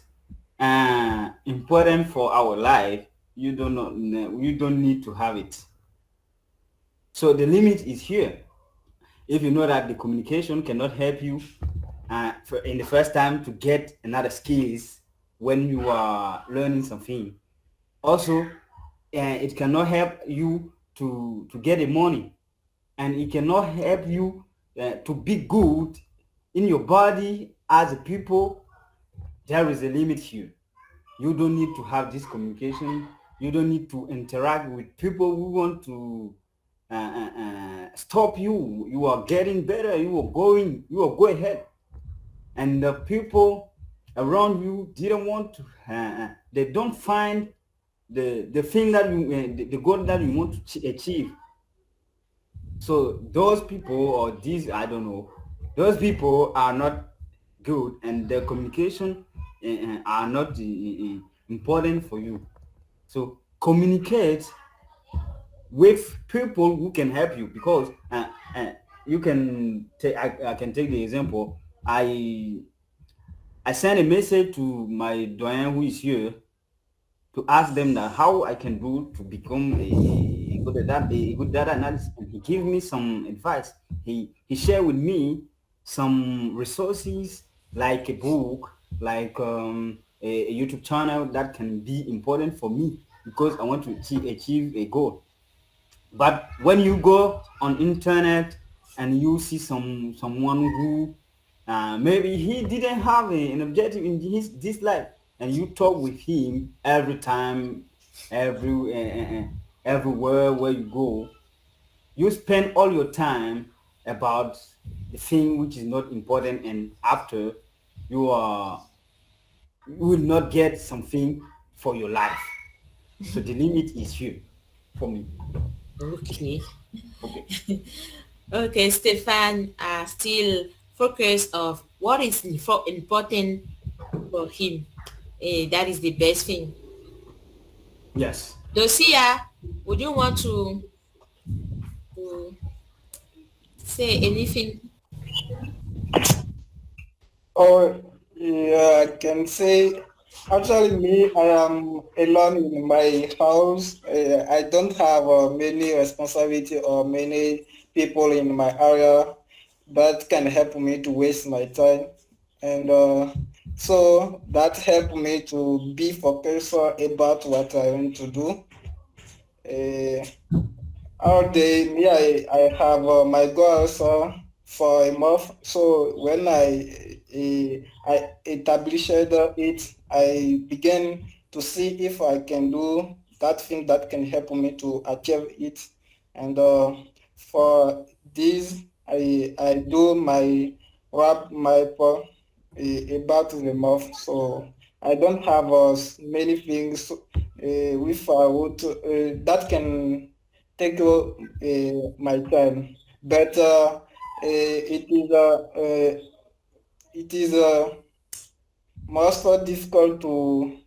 Speaker 1: important for our life, you don't need to have it. So the limit is here. If you know that the communication cannot help you in the first time to get another skills when you are learning something. Also, it cannot help you to get the money, and it cannot help you to be good in your body as a people. There is a limit here. You don't need to have this communication. You don't need to interact with people who want to stop you. You are getting better. You are going ahead. And the people around you didn't want to, they don't find the thing that you, the goal that you want to achieve. So those people or these, I don't know, those people are not good, and their communication are not important for you. So communicate with people who can help you, because you can take, I can take the example. I sent a message to my doyen who is here to ask them that how I can do to become a good data analyst, and he gave me some advice. He shared with me some resources like a book, like a YouTube channel that can be important for me because I want to achieve a goal. But when you go on internet and you see someone who maybe he didn't have an objective in his this life, and you talk with him every time, every everywhere where you go, you spend all your time about the thing which is not important, and after you are you will not get something for your life. So the limit is here for me.
Speaker 2: Okay.
Speaker 1: Okay.
Speaker 2: Okay, Stefan still focus of what is important for him. That is the best thing.
Speaker 1: Yes.
Speaker 2: Dosia, would you want to say anything?
Speaker 4: Or yeah, I can say, actually me, I am alone in my house. I don't have many responsibility or many people in my area that can help me to waste my time. And so that helped me to be focused about what I want to do. Uh, all day, me, I have my goals for a month. So when I established it, I began to see if I can do that thing that can help me to achieve it. And for this, I do my wrap my about the month. So I don't have many things with that can take my time, but it is most difficult to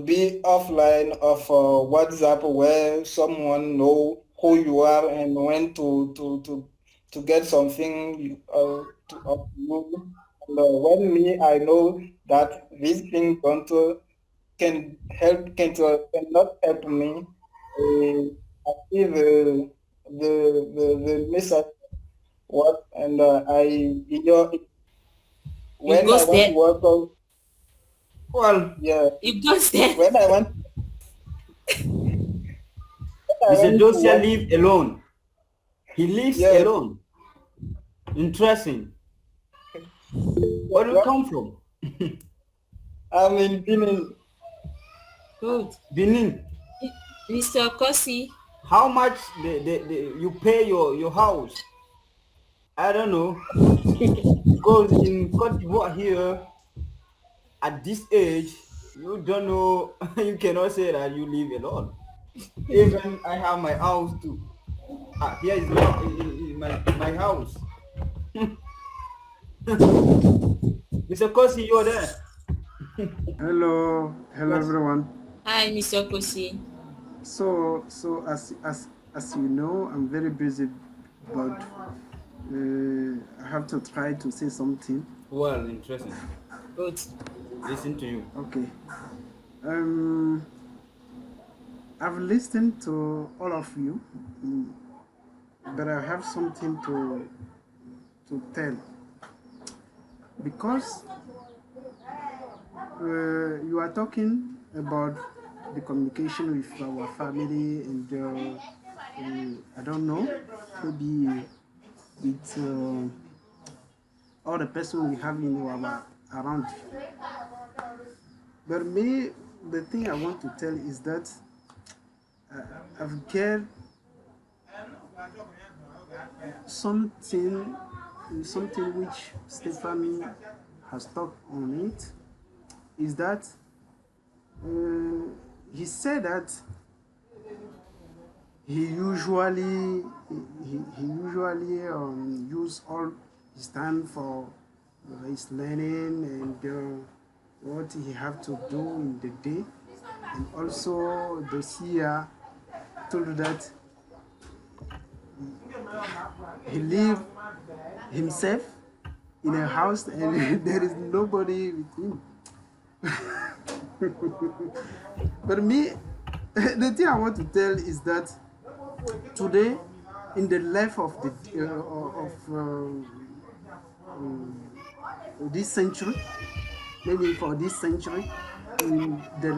Speaker 4: be offline of WhatsApp where someone know who you are and when to get something of you. And when me, I know that these things don't cannot help me achieve the message what and
Speaker 2: You
Speaker 4: when I
Speaker 2: ghost
Speaker 4: want to
Speaker 2: them.
Speaker 4: work out,
Speaker 1: Well,
Speaker 4: yeah,
Speaker 2: You ghost them.
Speaker 4: when I want
Speaker 1: Mr.
Speaker 5: arrange to
Speaker 1: Dosia
Speaker 5: work.
Speaker 1: lives alone. He lives
Speaker 4: Yes,
Speaker 1: alone. Interesting. Where do you
Speaker 4: yeah,
Speaker 1: come from?
Speaker 4: I'm in Benin.
Speaker 2: Good.
Speaker 1: Benin.
Speaker 2: Mr. Kosi,
Speaker 1: How much you pay your house? I don't know. Because in Cote d'Ivoire here, at this age, you don't know, you cannot say that you live alone. Even I have my house too. Here is my house. Mr. Kosi, you're there.
Speaker 7: Hello, hello
Speaker 1: Yes.
Speaker 7: everyone.
Speaker 2: hi, Mr. Kosi.
Speaker 7: So as you know, I'm very busy, but I have to try to say something.
Speaker 1: Well, interesting.
Speaker 2: Good.
Speaker 1: Listen to you.
Speaker 7: Okay. Um, I've listened to all of you, but I have something to tell because you are talking about the communication with our family and I don't know, maybe with all the person we have in our around. But me, the thing I want to tell is that I've get something, something which Stephanie has talked on it, is that he said that he usually use all his time for his learning and what he have to do in the day, and also the seer told that he live himself in a house and there is nobody with him. But me, the thing I want to tell is that today, in the life of this century, maybe for this century, in the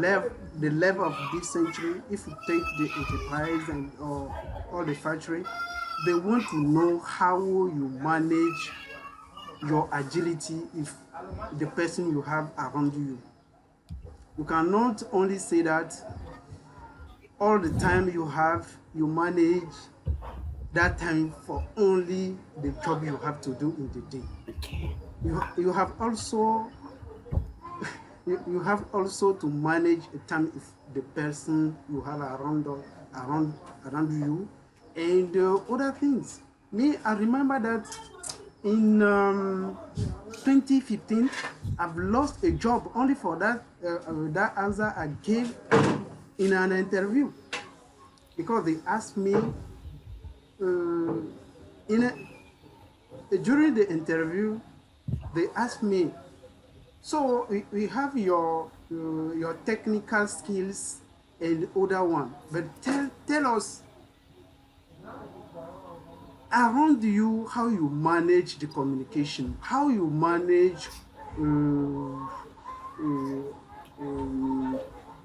Speaker 7: level of this century, if you take the enterprise and or the factory, they want to know how you manage your agility if the person you have around you. You cannot only say that all the time you manage that time for only the job you have to do in the day. You have also you have also to manage a time if the person you have around you and other things. Me, I remember that in 2015, I've lost a job only for that answer I gave in an interview, because they asked me in during the interview, they asked me, so we have your technical skills and other one, but tell us around you how you manage the communication, how you manage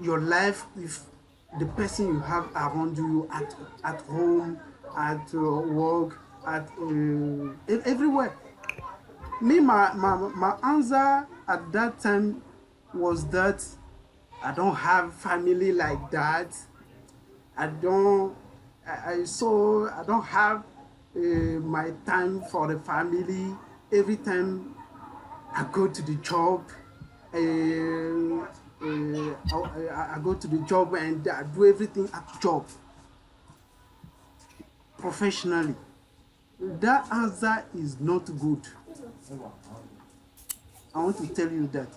Speaker 7: your life with the person you have around you at home, at work, at everywhere. Me, my answer at that time was that I don't have family like that. I don't. I don't have my time for the family. Every time I go to the job, I go to the job and I do everything at the job professionally. That answer is not good. I want to tell you that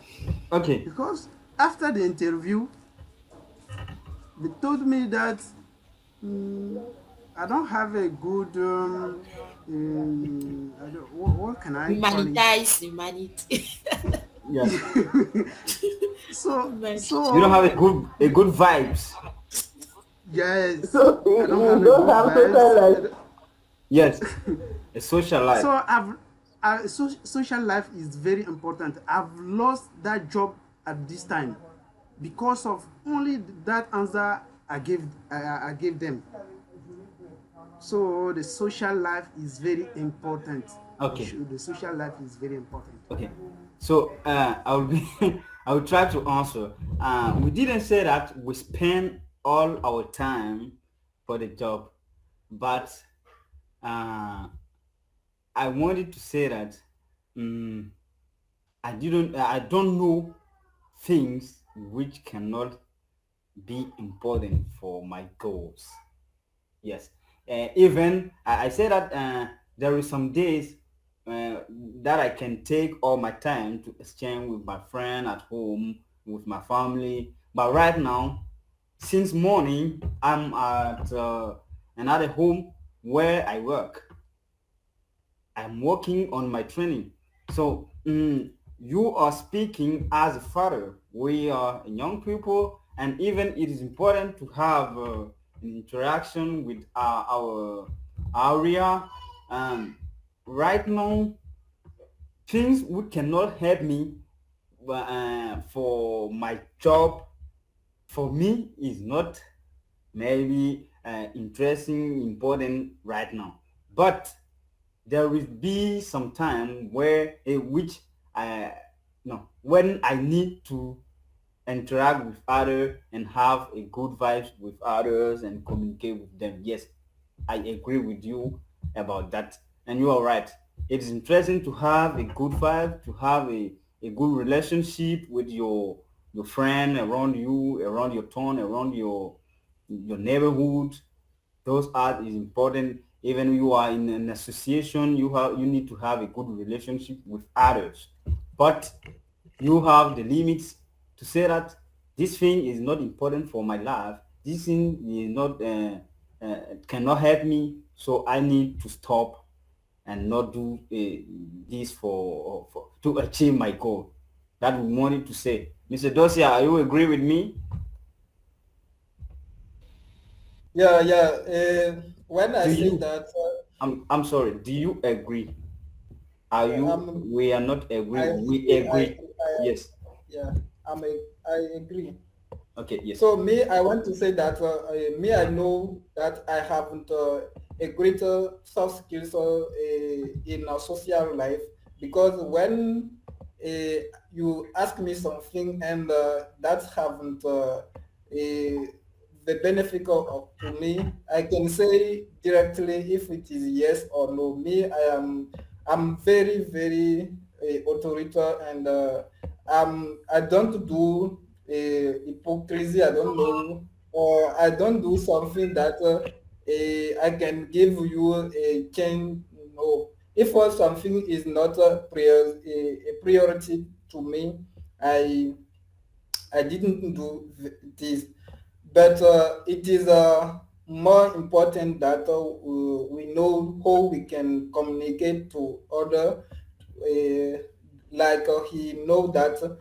Speaker 1: Okay.
Speaker 7: because after the interview, they told me that I don't have a good what can I call it?
Speaker 2: Humanize humanity.
Speaker 1: Yes.
Speaker 7: So
Speaker 1: You don't have
Speaker 7: so
Speaker 1: a good vibes.
Speaker 7: yes,
Speaker 5: So
Speaker 7: I don't
Speaker 5: you
Speaker 7: have a
Speaker 5: don't
Speaker 7: good
Speaker 5: have social life.
Speaker 7: vibes.
Speaker 1: Yes. A social life.
Speaker 7: So social life is very important. I've lost that job at this time because of only that answer I give them. So the social life is very important.
Speaker 1: Okay.
Speaker 7: The social life is very important.
Speaker 1: Okay. So I'll be I will try to answer. We didn't say that we spend all our time for the job, but uh, I wanted to say that um, I don't know things which cannot be important for my goals. Yes. Even I say that there is some days that I can take all my time to exchange with my friend at home, with my family. But right now, since morning, I'm at another home where I work. I'm working on my training. So you are speaking as a father. We are young people, and even it is important to have an interaction with our area. Um, right now, things which cannot help me for my job for me is not maybe interesting, important right now. But there will be some time where which I no when I need to interact with others and have a good vibes with others and communicate with them. Yes, I agree with you about that, and you are right. It is interesting to have a good vibe, to have a good relationship with your friend around you, around your town, around your neighborhood. Those art is important. Even you are in an association, you need to have a good relationship with others. But you have the limits to say that this thing is not important for my life. This thing is not cannot help me, so I need to stop and not do this for to achieve my goal. That we wanted to say. Mr. Dosia, are you agree with me?
Speaker 4: Yeah, yeah. When I
Speaker 1: Do
Speaker 4: say
Speaker 1: you?
Speaker 4: that,
Speaker 1: I'm sorry. Do you agree? Are you?
Speaker 4: I'm,
Speaker 1: We are not agree.
Speaker 4: I,
Speaker 1: We
Speaker 4: I,
Speaker 1: agree.
Speaker 4: I,
Speaker 1: Yes.
Speaker 4: yeah, I agree.
Speaker 1: Okay. Yes.
Speaker 4: So me, I want to say that me, I know that I haven't a greater soft skills in our social life because when you ask me something and that haven't the benefit to me, I can say directly if it is yes or no. Me, I'm very very authoritative and I don't do hypocrisy. I don't know, or I don't do something that I can give you a change. No, if something is not a priority to me, I I didn't do this, but it is more important that we know how we can communicate to other, like he know that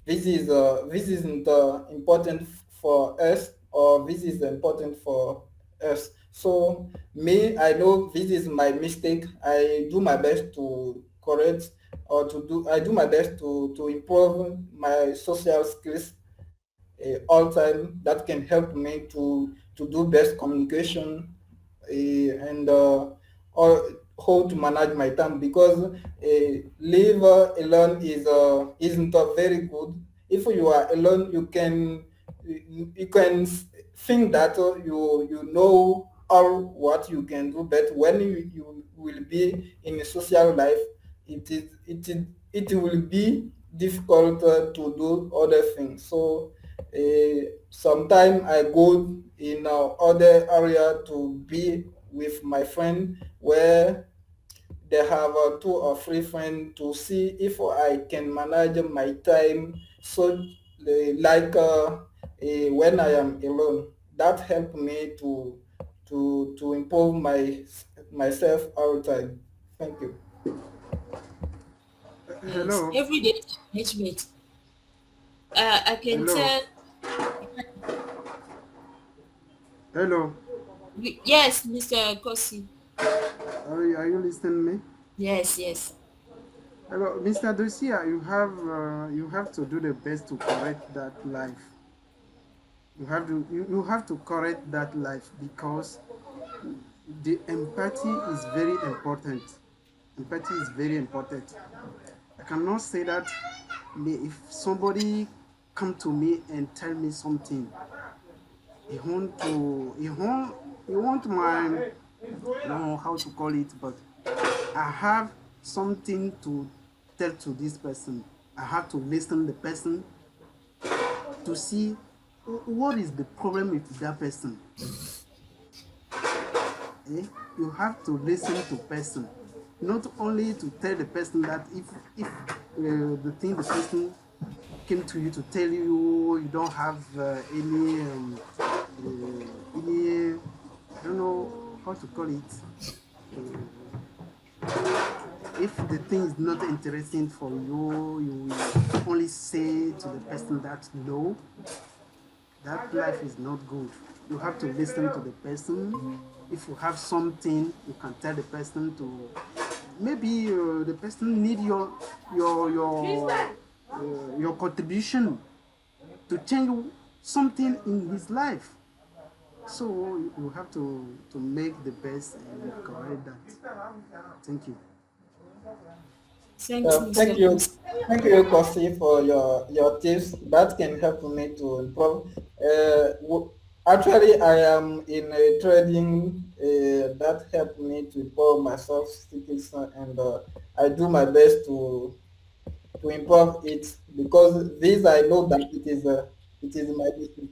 Speaker 4: this isn't important for us or this is important for us. So me, I know this is my mistake. I do my best to correct or to do. I do my best to improve my social skills all time. That can help me to do best communication and or how to manage my time because live alone isn't very good. If you are alone, you can think that you know all what you can do, but when you will be in a social life, it will be difficult to do other things. So sometimes I go in other area to be with my friend where they have two or three friends to see if I can manage my time. So when I am alone, that helped me to improve myself all the time. Thank you.
Speaker 2: Yes,
Speaker 7: Hello,
Speaker 2: everyday management. I can
Speaker 7: hello,
Speaker 2: tell.
Speaker 7: hello.
Speaker 2: Yes, Mr. Kosi.
Speaker 7: Are you listening to me?
Speaker 2: Yes, yes.
Speaker 7: Hello, Mr. Dosia. You have to do the best to correct that life. You have to correct that life, because the empathy is very important. Empathy is very important. I cannot say that if somebody come to me and tell me something, he want my, I don't know how to call it, but I have something to tell to this person. I have to listen the person to see what is the problem with that person. Eh? You have to listen to person, not only to tell the person that if the thing the person came to you to tell you, you don't have any, I don't know how to call it. If the thing is not interesting for you, you will only say to the person that no, that life is not good. You have to listen to the person. If you have something, you can tell the person to. Maybe the person need your your your contribution to change something in his life. So you have to make the best and correct that. Thank you.
Speaker 2: Thanks,
Speaker 4: Thank
Speaker 2: Mr.
Speaker 4: you.
Speaker 2: Chris.
Speaker 4: Thank you, Kosi, for your tips. That can help me to improve. Actually, I am in a trading that helped me to improve my soft skills, and I do my best to improve it, because this I know that it is my business.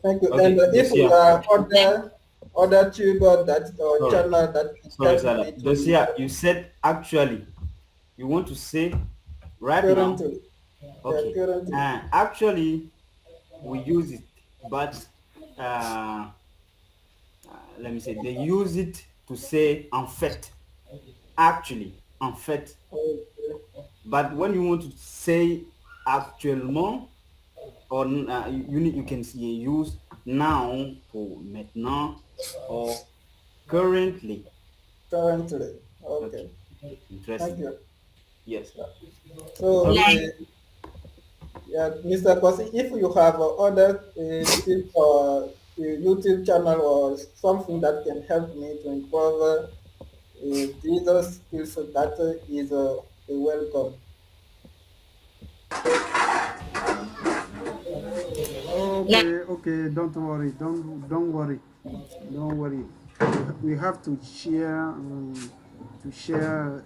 Speaker 4: Thank you.
Speaker 1: Okay,
Speaker 4: And if you
Speaker 1: Dosia.
Speaker 4: are
Speaker 2: Thank
Speaker 4: other tuber that or
Speaker 1: Sorry,
Speaker 4: channel that can
Speaker 1: sorry,
Speaker 4: help
Speaker 1: Sarah.
Speaker 4: me to
Speaker 1: Dosia,
Speaker 4: improve
Speaker 1: you said actually you want to say right now.
Speaker 4: currently,
Speaker 1: Okay.
Speaker 4: currently.
Speaker 1: Actually, we use it, but uh, let me say they use it to say en fait. Actually, en fait. But when you want to say actuellement, or you can use now for maintenant or currently.
Speaker 4: Currently. Okay.
Speaker 1: Okay,
Speaker 4: Thank
Speaker 1: interesting.
Speaker 4: you.
Speaker 1: Yes.
Speaker 4: Yeah. So,
Speaker 1: Okay.
Speaker 2: like
Speaker 4: yeah, Mr. Kosi, if you have other tip or YouTube channel or something that can help me to improve these skills, that is a welcome.
Speaker 2: like
Speaker 7: Okay, okay, don't worry, don't worry. We have to share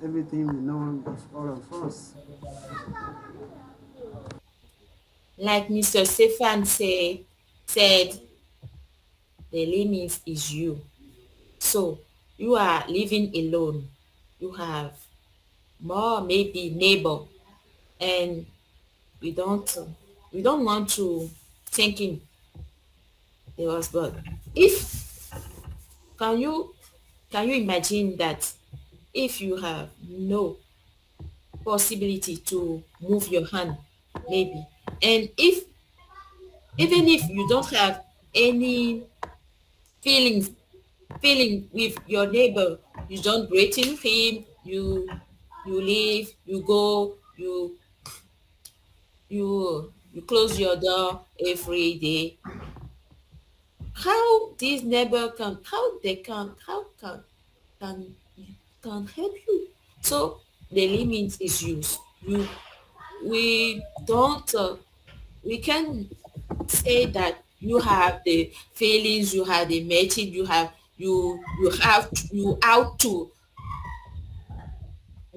Speaker 7: everything we know of all of us.
Speaker 2: like Mr. Stefan said the limit is you. So you are living alone. You have more maybe neighbor, and we don't we don't want to thinking there was God. If can you can you imagine that if you have no possibility to move your hand maybe, and if even if you don't have any feelings feeling with your neighbor, you don't greeting him, you leave, you go, you close your door every day. How this neighbor can how they can can help you? So the limit is used. We don't we can say that you have the feelings, you have the message, you have you out to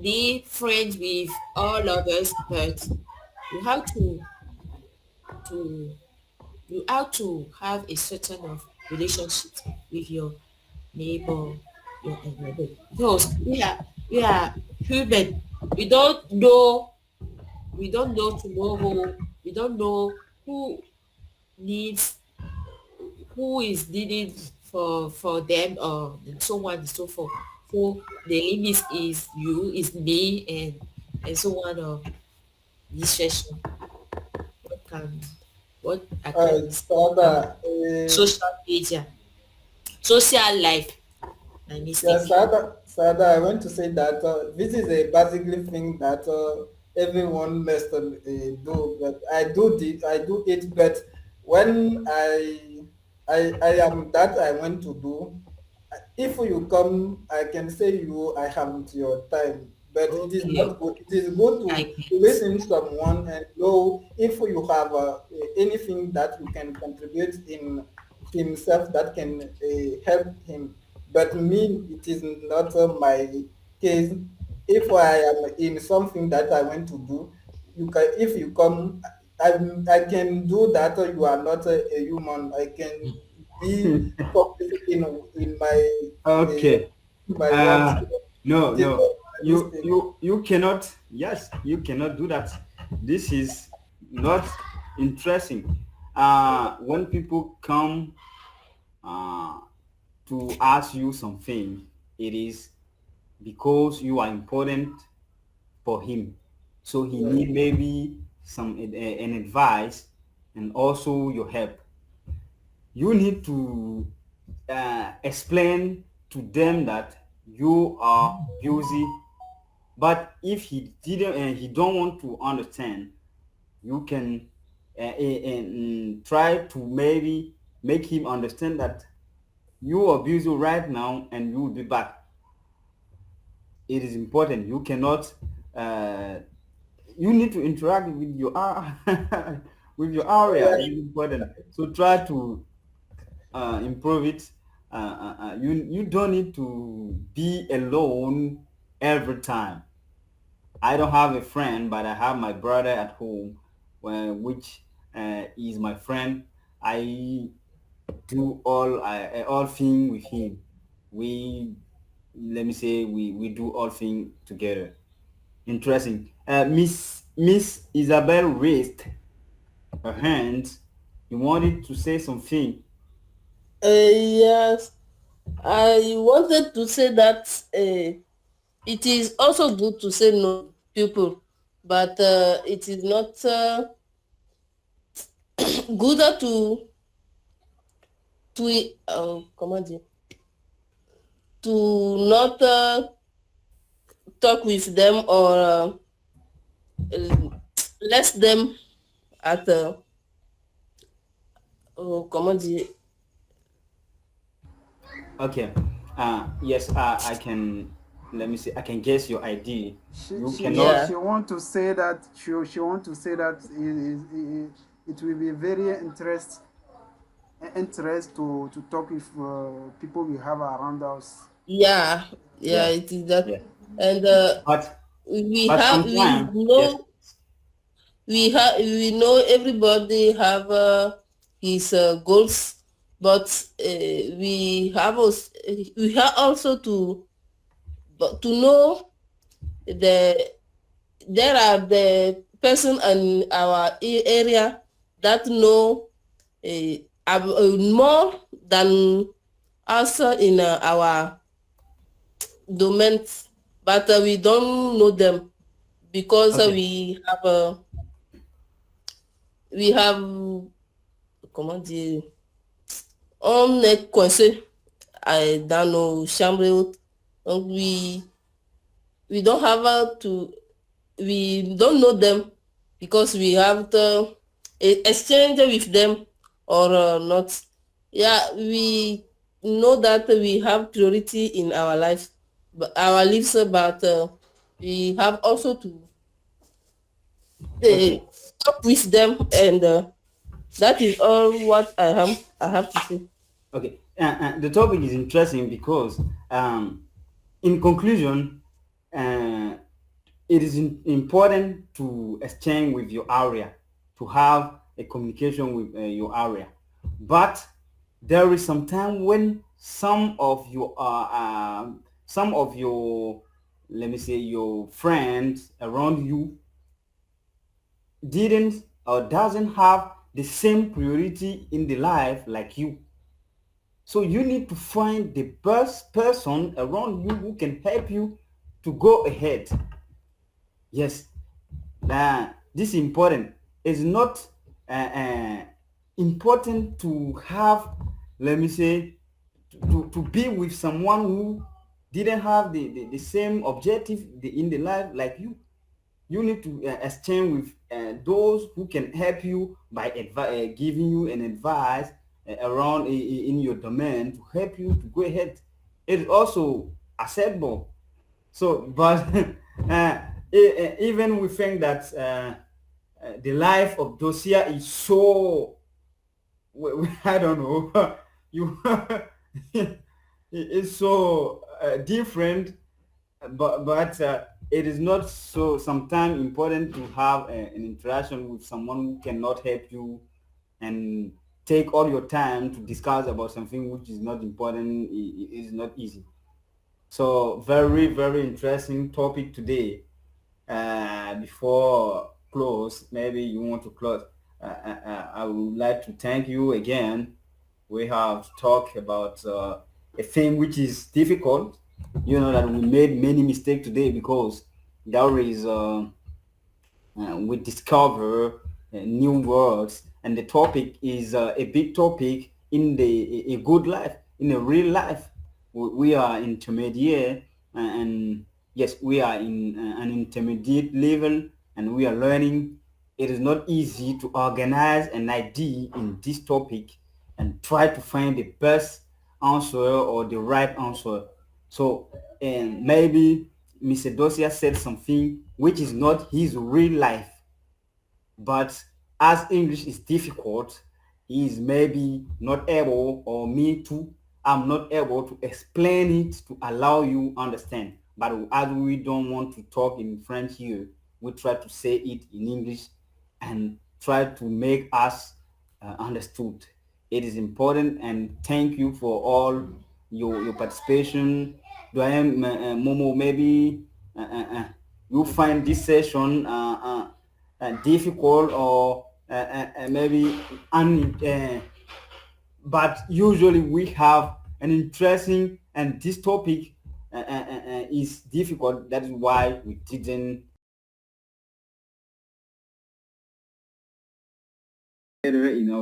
Speaker 2: be friends with all of us, but you have to you have to have a certain of relationship with your neighbor, your neighbor, because we are human. We don't know we don't know tomorrow. We don't know needs who is needed for them or so on and so forth. So the limit is you, is me, and so on of this session. What can what I can
Speaker 4: Sada,
Speaker 2: social media, social life, my
Speaker 4: yeah,
Speaker 2: mistake.
Speaker 4: Sada, I want to say that this is a basically thing that everyone must do, but I do it. But when I am that I want to do, if you come, I can say you I haven't your time. But it is
Speaker 2: Okay,
Speaker 4: not good. It is good
Speaker 2: I
Speaker 4: to
Speaker 2: get.
Speaker 4: listen someone and know if you have anything that you can contribute in himself that can help him. But me, it is not my case. If I am in something that I want to do, you can. If you come, I can do that. You are not a human. I can be focused in uh,
Speaker 1: Okay.
Speaker 4: my work.
Speaker 1: Uh,
Speaker 4: So
Speaker 1: no,
Speaker 4: it is
Speaker 1: no.
Speaker 4: not my
Speaker 1: You
Speaker 4: mistake.
Speaker 1: you you cannot. Yes, you cannot do that. This is not interesting. When people come uh, to ask you something, it is because you are important for him. So he
Speaker 4: Yes.
Speaker 1: need maybe an advice and also your help. You need to explain to them that you are busy. But if he didn't and he don't want to understand, you can try to maybe make him understand that you are busy right now and you will be back. It is important. You cannot. Uh, you need to interact with your with your area. It is important. So try to improve it. You don't need to be alone every time. I don't have a friend, but I have my brother at home, which is my friend. I do all thing with him. We let me say we do all thing together. Interesting. Miss Isabel raised her hand. You wanted to say something.
Speaker 5: Yes, I wanted to say that it is also good to say no to people, but it is not good comment dire, to not talk with them or let them at comment dire.
Speaker 1: Okay. Yes. I can. Let me see. I can guess your idea.
Speaker 7: She
Speaker 1: You
Speaker 7: she she,
Speaker 1: cannot.
Speaker 5: Yeah,
Speaker 7: she want to say that she want to say that it will be very interest to talk with people we have around us.
Speaker 5: yeah, yeah,
Speaker 1: Yeah.
Speaker 5: it is that.
Speaker 1: Yeah.
Speaker 5: And
Speaker 1: But
Speaker 5: we
Speaker 1: but
Speaker 5: have we
Speaker 1: sometimes yes.
Speaker 5: know we know everybody have his goals, but we have also to know the there are the person in our area that know more than us in our domains, but we don't know them because
Speaker 1: Okay.
Speaker 5: we have comment dire, on est coincé dans nos chambres hautes. Donc we don't have we don't know them because we have to exchange with them or not. Yeah, we know that we have priority in our lives, but our lives, but we have also to
Speaker 1: Okay.
Speaker 5: talk with them, and that is all what I have to say.
Speaker 1: Okay. The topic is interesting because, in conclusion, uh, it is important to exchange with your area, to have a communication with your area. But there is some time when some of your, let me say, your friends around you didn't or doesn't have the same priority in the life like you. So you need to find the best person around you who can help you to go ahead. Yes, this is important. It's not important to have, let me say, to be with someone who didn't have the same objective in the life like you. you need to exchange with those who can help you by giving you an advice around in your domain to help you to go ahead. It is also acceptable. So, but even we think that the life of Dosia is so, I don't know, you, it's so different, but it is not so sometimes important to have an interaction with someone who cannot help you and take all your time to discuss about something which is not important. It is not easy. So very, very interesting topic today. Before close, maybe you want to close. I would like to thank you again. We have talked about a thing which is difficult. You know that we made many mistakes today because there is we discover new words, and the topic is a big topic in a good life, in a real life. We are intermediate, and yes, we are in an intermediate level, and we are learning. It is not easy to organize an idea in this topic and try to find the best answer or the right answer. So, and maybe Mr. Dosia said something which is not his real life, but as English is difficult, he is maybe not able, or me too, I'm not able to explain it to allow you understand. But as we don't want to talk in French here, we try to say it in English and try to make us understood. It is important, and thank you for all your participation. Do I am Momo? Maybe you find this session difficult, or maybe but usually we have an interesting, and this topic is difficult. That is why we didn't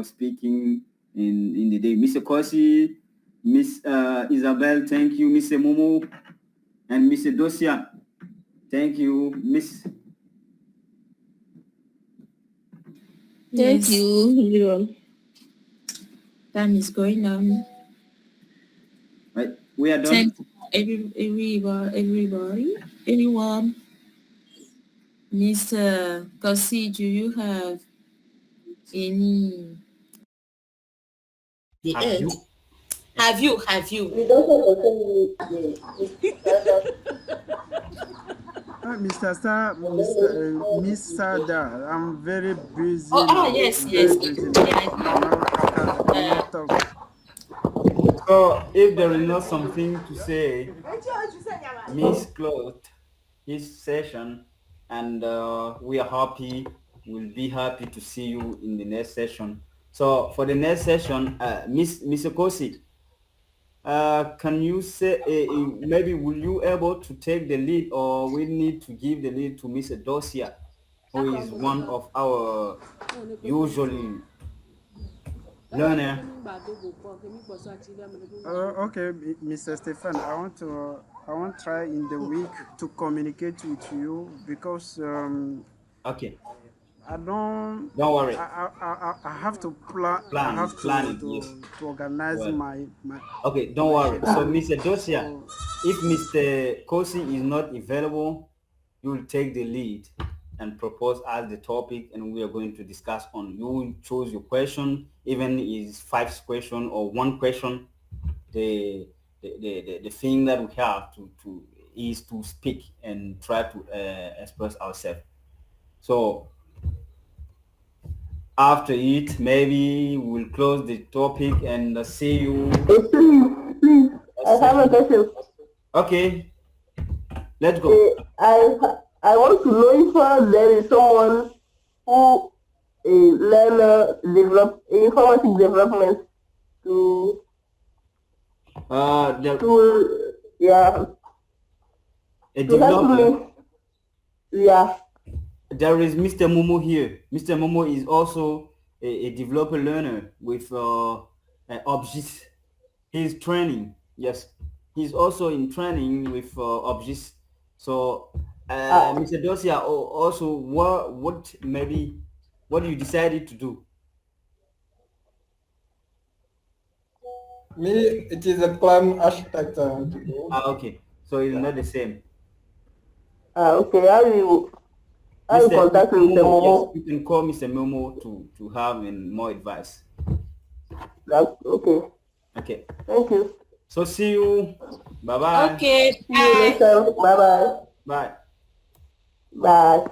Speaker 1: speaking in the day. Mr. Kosi, Miss Isabel, thank you. Mr. Momo and Mr. Dosia, thank you. Miss.
Speaker 2: Yes,
Speaker 5: Thank you, everyone.
Speaker 2: time is going on.
Speaker 1: Right, we are done.
Speaker 2: Thank everybody, everyone. Mr. Kosi, do you have any? The
Speaker 1: Have
Speaker 2: end.
Speaker 1: you?
Speaker 2: Have you?
Speaker 5: We don't have to
Speaker 7: Mr. Star, Miss Sada, I'm very busy
Speaker 2: Oh,
Speaker 7: now.
Speaker 2: yes,
Speaker 7: I'm
Speaker 2: yes.
Speaker 7: very busy now.
Speaker 2: Yeah,
Speaker 7: I cannot talk.
Speaker 1: So if there is not something to say, Miss closed his session, and we are happy. We'll be happy to see you in the next session. So for the next session, Mr. Kosi, can you say maybe will you able to take the lead, or we need to give the lead to Mr. Dosia, who is one of our usually learner?
Speaker 7: Okay, Mr. Stefan, I want try in the week to communicate with you because
Speaker 1: Okay,
Speaker 7: I don't.
Speaker 1: don't worry.
Speaker 7: I have to plan. I have
Speaker 1: Plan it. Yes.
Speaker 7: to organize
Speaker 1: Well,
Speaker 7: my
Speaker 1: okay, don't
Speaker 7: my
Speaker 1: worry. So,
Speaker 7: schedule.
Speaker 1: Mr. Dosia,
Speaker 7: So
Speaker 1: if Mr. Kosi is not available, you will take the lead and propose as the topic, and we are going to discuss on. You will choose your question, even is 5 question or 1 question. The thing that we have to is to speak and try to express ourselves. So after it, maybe we'll close the topic and see you
Speaker 5: please, I
Speaker 1: next
Speaker 5: have a
Speaker 1: session.
Speaker 5: question.
Speaker 1: Okay, let's go.
Speaker 5: I want to know if there is someone who learn informatic development to
Speaker 1: The,
Speaker 5: yeah
Speaker 1: a
Speaker 5: to help
Speaker 1: developer.
Speaker 5: me yeah.
Speaker 1: There is Mr. Momo here. Mr. Momo is also a developer learner with objects. He's training. Yes, he's also in training with objects. So Mr. Dosia, also, what maybe what you decided to do?
Speaker 4: Me, it is a plan architect to do.
Speaker 1: Okay, so it's
Speaker 4: Yeah.
Speaker 1: not the same.
Speaker 5: Okay, how you
Speaker 1: Mr.
Speaker 5: contact me, Mr.
Speaker 1: Momo, yes,
Speaker 5: Momo?
Speaker 1: you can call Mr. Momo to have more advice.
Speaker 5: That's okay.
Speaker 1: Okay,
Speaker 5: Thank you.
Speaker 1: so see you. Bye bye.
Speaker 2: Okay,
Speaker 5: See you
Speaker 2: bye.
Speaker 5: next time. Bye bye.
Speaker 1: Bye.
Speaker 5: Bye.